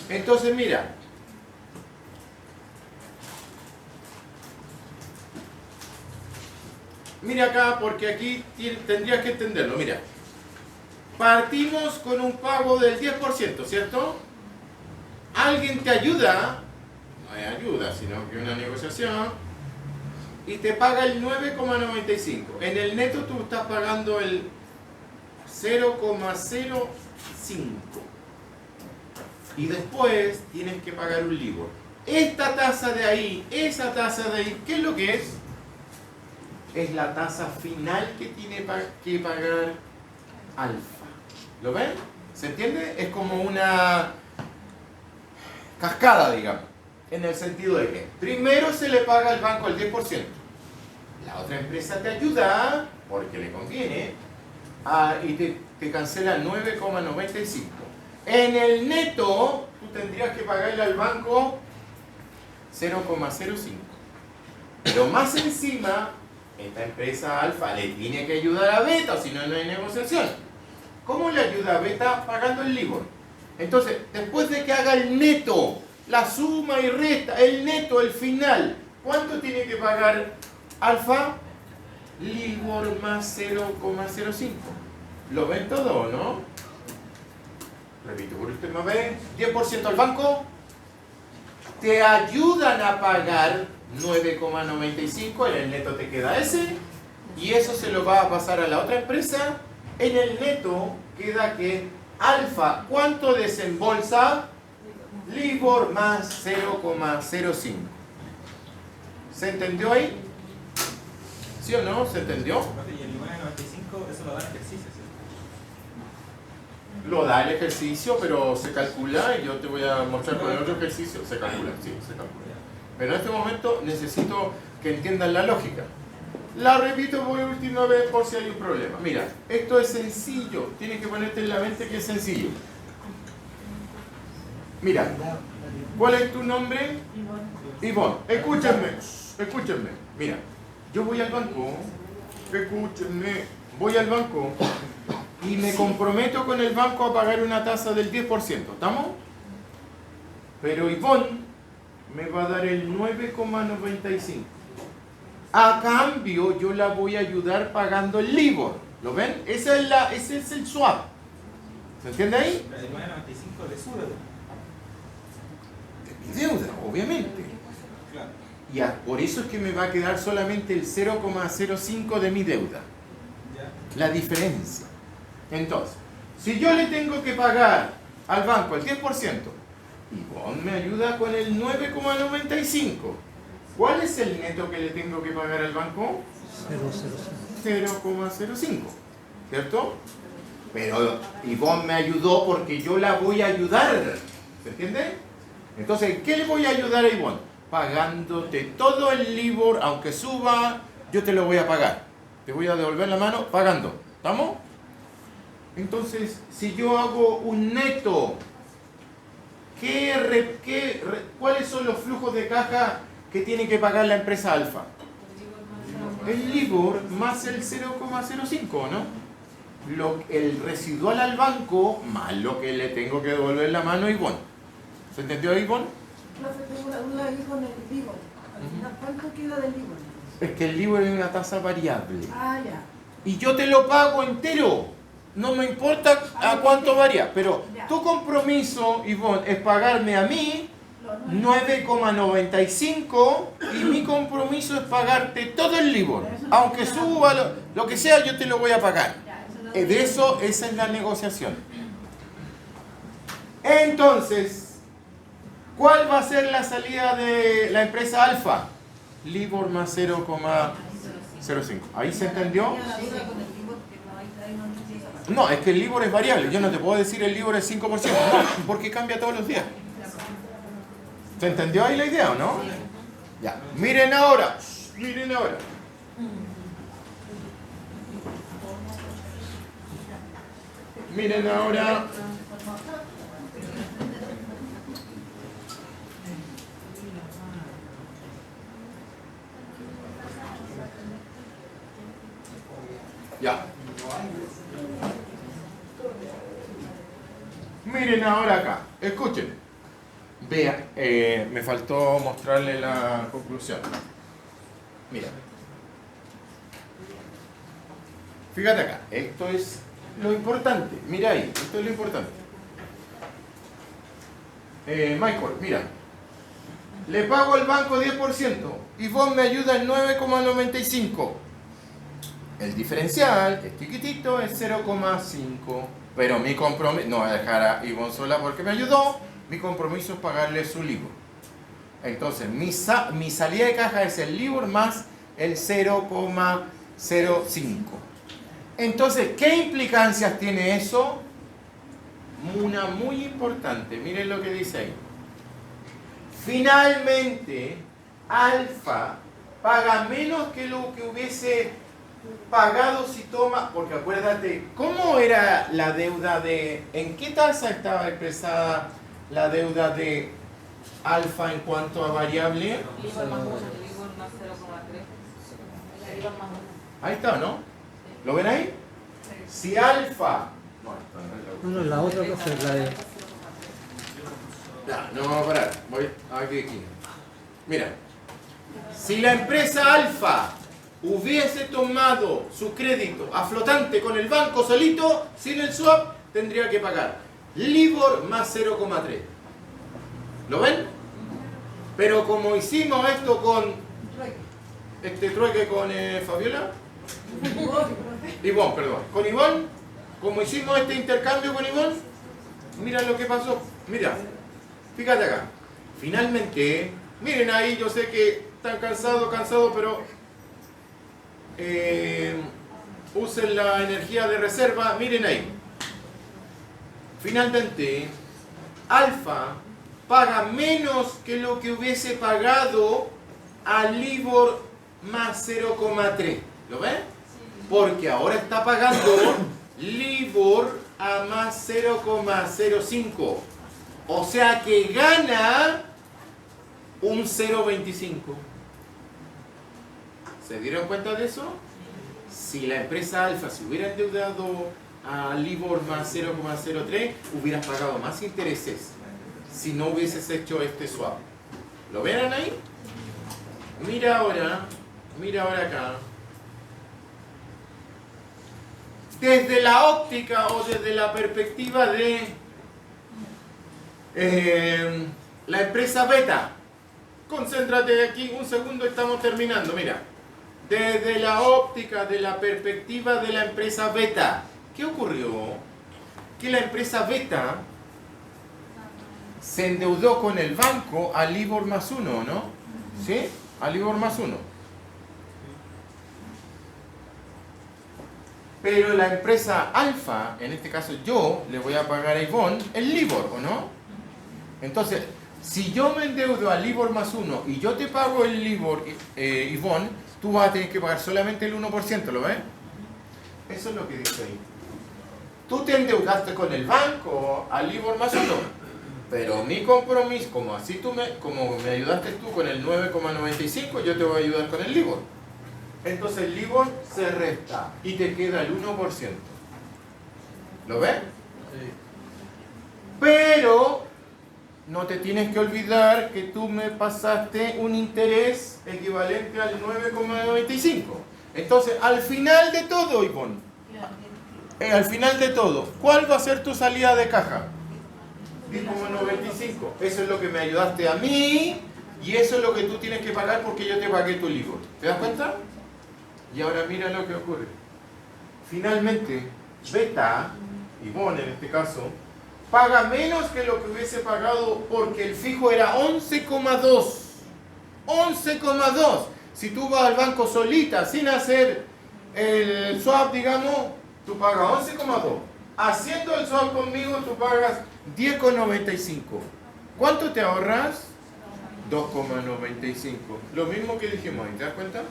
Entonces, mira. Mira acá, porque aquí tendrías que entenderlo. Mira. Partimos con un pago del 10%, ¿cierto? Alguien te ayuda, no hay ayuda, sino que una negociación, y te paga el 9,95. En el neto tú estás pagando el 0,05. Y después tienes que pagar un LIBOR. Esta tasa de ahí, esa tasa de ahí, ¿qué es lo que es? Es la tasa final que tiene que pagar Alfa. ¿Lo ven? ¿Se entiende? Es como una cascada, digamos. En el sentido de que primero se le paga al banco el 10%. La otra empresa te ayuda, porque le conviene, y te cancela 9,95. En el neto, tú tendrías que pagarle al banco 0,05. Pero más encima, esta empresa Alfa le tiene que ayudar a Beta, o si no, no hay negociación. ¿Cómo le ayuda a Beta? Pagando el LIBOR. Entonces, después de que haga el neto, la suma y resta, el neto, el final, ¿cuánto tiene que pagar Alfa? LIBOR más 0,05. ¿Lo ven todo o no? Repito por última vez. 10% al banco. Te ayudan a pagar 9,95. En el neto te queda ese. Y eso se lo va a pasar a la otra empresa. En el neto queda que Alfa, ¿cuánto desembolsa? LIBOR más 0,05. ¿Se entendió ahí? ¿Sí o no? ¿Se entendió? Y el 9,95 eso lo da el ejercicio, ¿cierto? Lo da el ejercicio, pero se calcula, y yo te voy a mostrar con el otro ejercicio. Se calcula, sí, se calcula. Pero en este momento necesito que entiendan la lógica. La repito por última vez por si hay un problema. Mira, esto es sencillo. Tienes que ponerte en la mente que es sencillo. Mira, ¿cuál es tu nombre? Ivonne. Escúchenme. Mira, yo voy al banco. Escúchenme. Voy al banco y me comprometo con el banco a pagar una tasa del 10%. ¿Estamos? Pero Ivonne me va a dar el 9,95. A cambio, yo la voy a ayudar pagando el LIBOR. ¿Lo ven? Ese es el swap. ¿Se entiende ahí? El 9,95 de su deuda. De mi deuda, obviamente. Claro. Ya, por eso es que me va a quedar solamente el 0,05 de mi deuda. Ya. La diferencia. Entonces, si yo le tengo que pagar al banco el 10%, Ivonne me ayuda con el 9,95. ¿Cuál es el neto que le tengo que pagar al banco? 0,05. ¿Cierto? Pero Ivonne me ayudó porque yo la voy a ayudar. ¿Se entiende? Entonces, ¿qué le voy a ayudar a Ivonne? Pagándote todo el LIBOR, aunque suba, yo te lo voy a pagar. Te voy a devolver la mano pagando. ¿Estamos? Entonces, si yo hago un neto, ¿cuáles son los flujos de caja que tiene que pagar la empresa Alfa? El LIBOR más el 0,05, ¿no? El residual al banco más lo que le tengo que devolver la mano a Ivonne. ¿Se entendió, Ivonne? Profe, tengo una duda ahí con el LIBOR. Al final, ¿cuánto queda del LIBOR? Es que el LIBOR es una tasa variable. Ah, ya. Y yo te lo pago entero. No me importa a cuánto varía. Pero tu compromiso, Ivonne, es pagarme a mí 9,95 y mi compromiso es pagarte todo el LIBOR. Aunque suba lo que sea, yo te lo voy a pagar. De eso, esa es la negociación. Entonces, ¿cuál va a ser la salida de la empresa Alfa? LIBOR más 0,05. ¿Ahí se entendió? No, es que el LIBOR es variable. Yo no te puedo decir el LIBOR es 5%, no, porque cambia todos los días. ¿Se entendió ahí la idea o no? Ya. Miren ahora. Miren ahora. Miren ahora. Ya. Miren ahora acá. Escuchen. Vean, me faltó mostrarle la conclusión. Mira. Fíjate acá. Esto es lo importante. Mira ahí. Esto es lo importante. Michael, mira. Le pago al banco 10% y vos me ayudas 9,95. El diferencial es chiquitito, es 0,5. Pero mi compromiso, no voy a dejar a Ivonne sola porque me ayudó. Mi compromiso es pagarle su LIBOR. Entonces, mi salida de caja es el LIBOR más el 0,05. Entonces, ¿qué implicancias tiene eso? Una muy importante. Miren lo que dice ahí. Finalmente, Alfa paga menos que lo que hubiese pagado si toma, porque acuérdate, ¿cómo era la deuda ¿en qué tasa estaba expresada la deuda de Alfa en cuanto a variable? Ahí está, ¿no? ¿Lo ven ahí? Si Alfa... No, la otra cosa es la de... Ya, no vamos a parar. Voy aquí. Mira, si la empresa Alfa hubiese tomado su crédito a flotante con el banco solito, sin el swap, tendría que pagar LIBOR más 0,3. ¿Lo ven? Pero como hicimos esto con este trueque con Fabiola, Ivonne, perdón, con Ivonne, como hicimos este intercambio con Ivonne, mira lo que pasó. Mira, fíjate acá. Finalmente, miren ahí, yo sé que están cansados, pero usen la energía de reserva. Miren ahí. Finalmente, Alfa paga menos que lo que hubiese pagado al LIBOR más 0,3. ¿Lo ven? Porque ahora está pagando LIBOR a más 0,05. O sea que gana un 0,25. ¿Se dieron cuenta de eso? Si la empresa Alfa se hubiera endeudado a LIBOR más 0,03, hubieras pagado más intereses si no hubieses hecho este swap. ¿Lo ven ahí? Mira ahora acá. Desde la óptica o desde la perspectiva de la empresa Beta. Concéntrate aquí un segundo, estamos terminando. Mira, desde la óptica, de la perspectiva de la empresa Beta, ¿qué ocurrió? Que la empresa Beta se endeudó con el banco a LIBOR más 1, ¿no? ¿Sí? A LIBOR más 1. Pero la empresa Alfa, en este caso yo, le voy a pagar a Ivonne el LIBOR, ¿o no? Entonces, Si yo me endeudo al LIBOR más 1 y yo te pago el LIBOR, Ivonne, tú vas a tener que pagar solamente el 1%, ¿lo ves? Eso es lo que dice ahí. Tú te endeudaste con el banco al LIBOR más 1, pero mi compromiso, como me ayudaste tú con el 9,95, yo te voy a ayudar con el LIBOR. Entonces el LIBOR se resta y te queda el 1%. ¿Lo ves? Sí. Pero no te tienes que olvidar que tú me pasaste un interés equivalente al 9,95. Entonces, al final de todo, Ivonne, al final de todo, ¿cuál va a ser tu salida de caja? 10,95. Eso es lo que me ayudaste a mí y eso es lo que tú tienes que pagar porque yo te pagué tu LIBOR. ¿Te das cuenta? Y ahora mira lo que ocurre. Finalmente, Beta, Ivonne en este caso, paga menos que lo que hubiese pagado porque el fijo era 11,2. 11,2. Si tú vas al banco solita, sin hacer el swap, digamos, tú pagas 11,2. Haciendo el swap conmigo, tú pagas 10,95. ¿Cuánto te ahorras? 2,95. Lo mismo que dijimos ahí, ¿te das cuenta?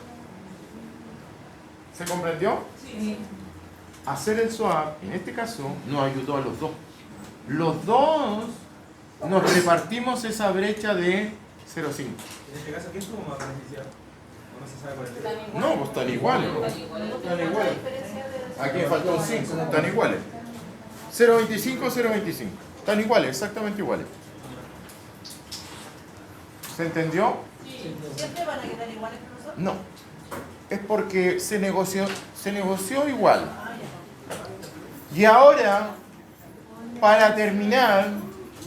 ¿Se comprendió? Sí. Hacer el swap, en este caso, nos ayudó a los dos. Los dos nos repartimos esa brecha de 0,5. En este caso, ¿quién estuvo más beneficiado? ¿O no se sabe por el día? No, pues están iguales. Están iguales. Aquí me faltó un 5, están iguales. 0,25, 0,25. Están iguales, exactamente iguales. ¿Se entendió? ¿Siempre van a quedar iguales que nosotros? No. Es porque se negoció igual. Y ahora, para terminar,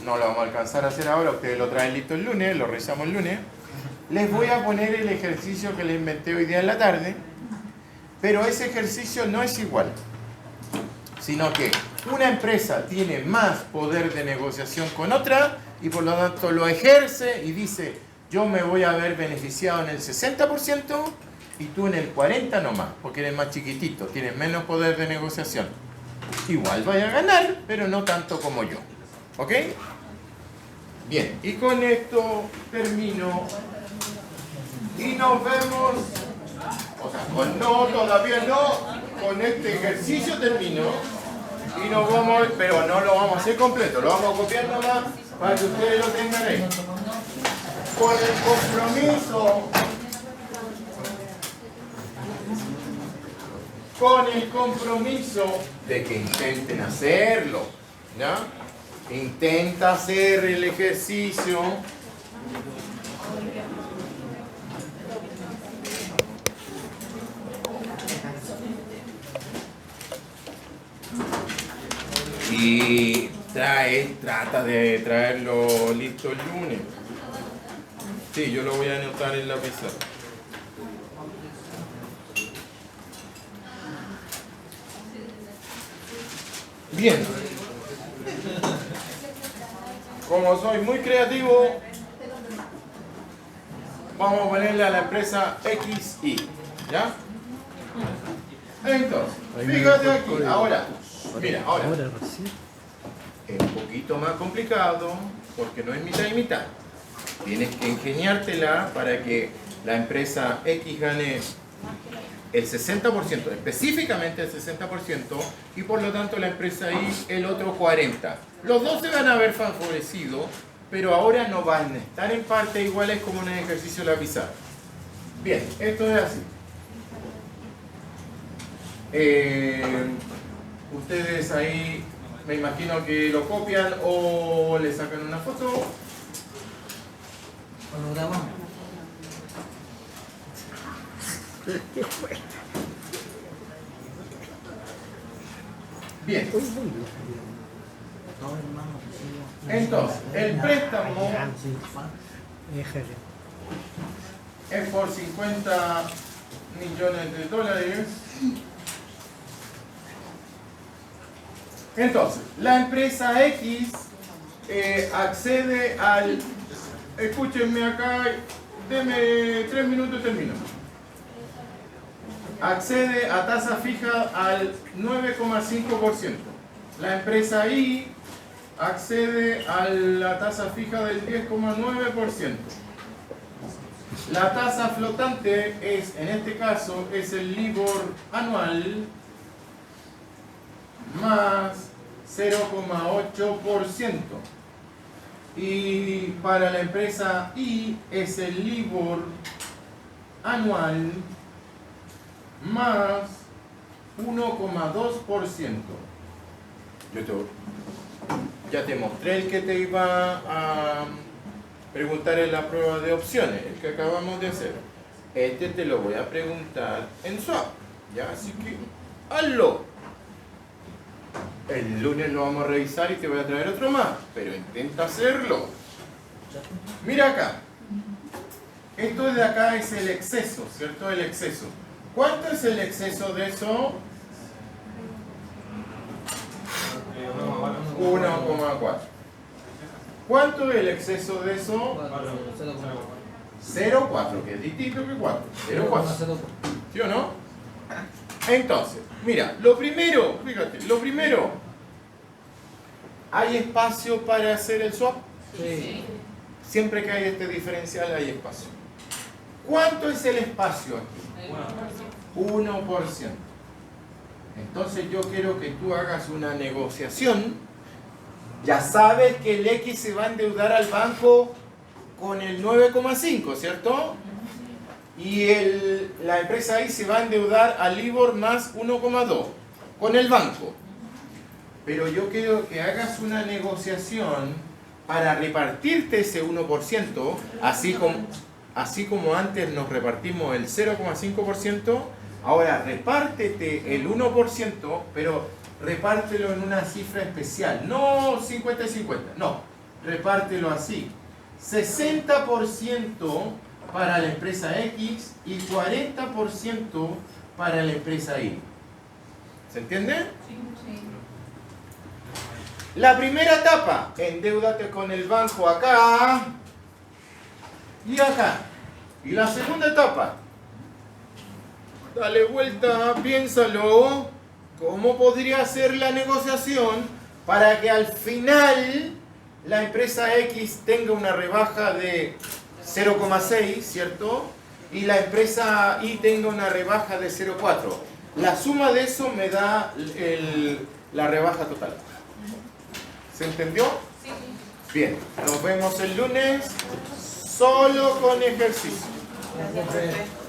no lo vamos a alcanzar a hacer ahora, ustedes lo traen listo el lunes, lo revisamos el lunes. Les voy a poner el ejercicio que les inventé hoy día en la tarde, pero ese ejercicio no es igual, sino que una empresa tiene más poder de negociación con otra y por lo tanto lo ejerce y dice, yo me voy a ver beneficiado en el 60% y tú en el 40% nomás, porque eres más chiquitito, tienes menos poder de negociación. Igual vaya a ganar, pero no tanto como yo. ¿Ok? Bien, y con esto termino. Y nos vemos. O sea, no, todavía no. Con este ejercicio termino. Y nos vamos, pero no lo vamos a hacer completo, lo vamos a copiar nomás para que ustedes lo tengan ahí. Con el compromiso. Con el compromiso de que intenten hacerlo, ¿ya? Intenta hacer el ejercicio. Y trata de traerlo listo el lunes. Sí, yo lo voy a anotar en la pizarra. Bien, como soy muy creativo, vamos a ponerle a la empresa XY, ¿ya? Entonces, fíjate aquí, ahora, mira, ahora, es un poquito más complicado porque no es mitad y mitad. Tienes que ingeniártela para que la empresa X gane el 60%, específicamente el 60%, y por lo tanto la empresa Y el otro 40%. Los dos se van a ver favorecidos, pero ahora no van a estar en partes iguales como en el ejercicio de la pizarra. Bien, esto es así. Ustedes ahí me imagino que lo copian o le sacan una foto. O lo grabamos. Bien. Entonces, el préstamo es por 50 millones de dólares. Entonces, la empresa X accede al... Escúchenme acá, denme 3 minutos y termino. Accede a tasa fija al 9,5%. La empresa Y accede a la tasa fija del 10,9%. La tasa flotante es, en este caso, es el LIBOR anual más 0,8%. Y para la empresa I es el LIBOR anual más 1,2%. Ya te mostré el que te iba a preguntar en la prueba de opciones, el que acabamos de hacer. Este te lo voy a preguntar en swap, ¿ya? Así que hazlo. El lunes lo vamos a revisar y te voy a traer otro más, pero intenta hacerlo. Mira acá. Esto de acá es el exceso, ¿cierto? El exceso. ¿Cuánto es el exceso de eso? 1,4. ¿Cuánto es el exceso de eso? 0,4, que es distinto que 4. 0,4. ¿Sí o no? Entonces, mira, lo primero, fíjate, ¿hay espacio para hacer el swap? Sí. Siempre que hay este diferencial hay espacio. ¿Cuánto es el espacio aquí? 1%. Entonces yo quiero que tú hagas una negociación. Ya sabes que el X se va a endeudar al banco con el 9,5, ¿cierto? Y la empresa I se va a endeudar al LIBOR más 1,2 con el banco. Pero yo quiero que hagas una negociación para repartirte ese 1%, así como antes nos repartimos el 0,5%, ahora repártete el 1%, pero repártelo en una cifra especial, no 50 y 50, no, repártelo así, 60% para la empresa X y 40% para la empresa Y. ¿Se entiende? Sí. La primera etapa, endeúdate con el banco acá y acá. Y la segunda etapa, dale vuelta, piénsalo, ¿cómo podría ser la negociación para que al final la empresa X tenga una rebaja de 0,6, ¿cierto? Y la empresa Y tenga una rebaja de 0,4. La suma de eso me da la rebaja total. ¿Se entendió? Sí. Bien, nos vemos el lunes solo con ejercicio. Gracias, profe.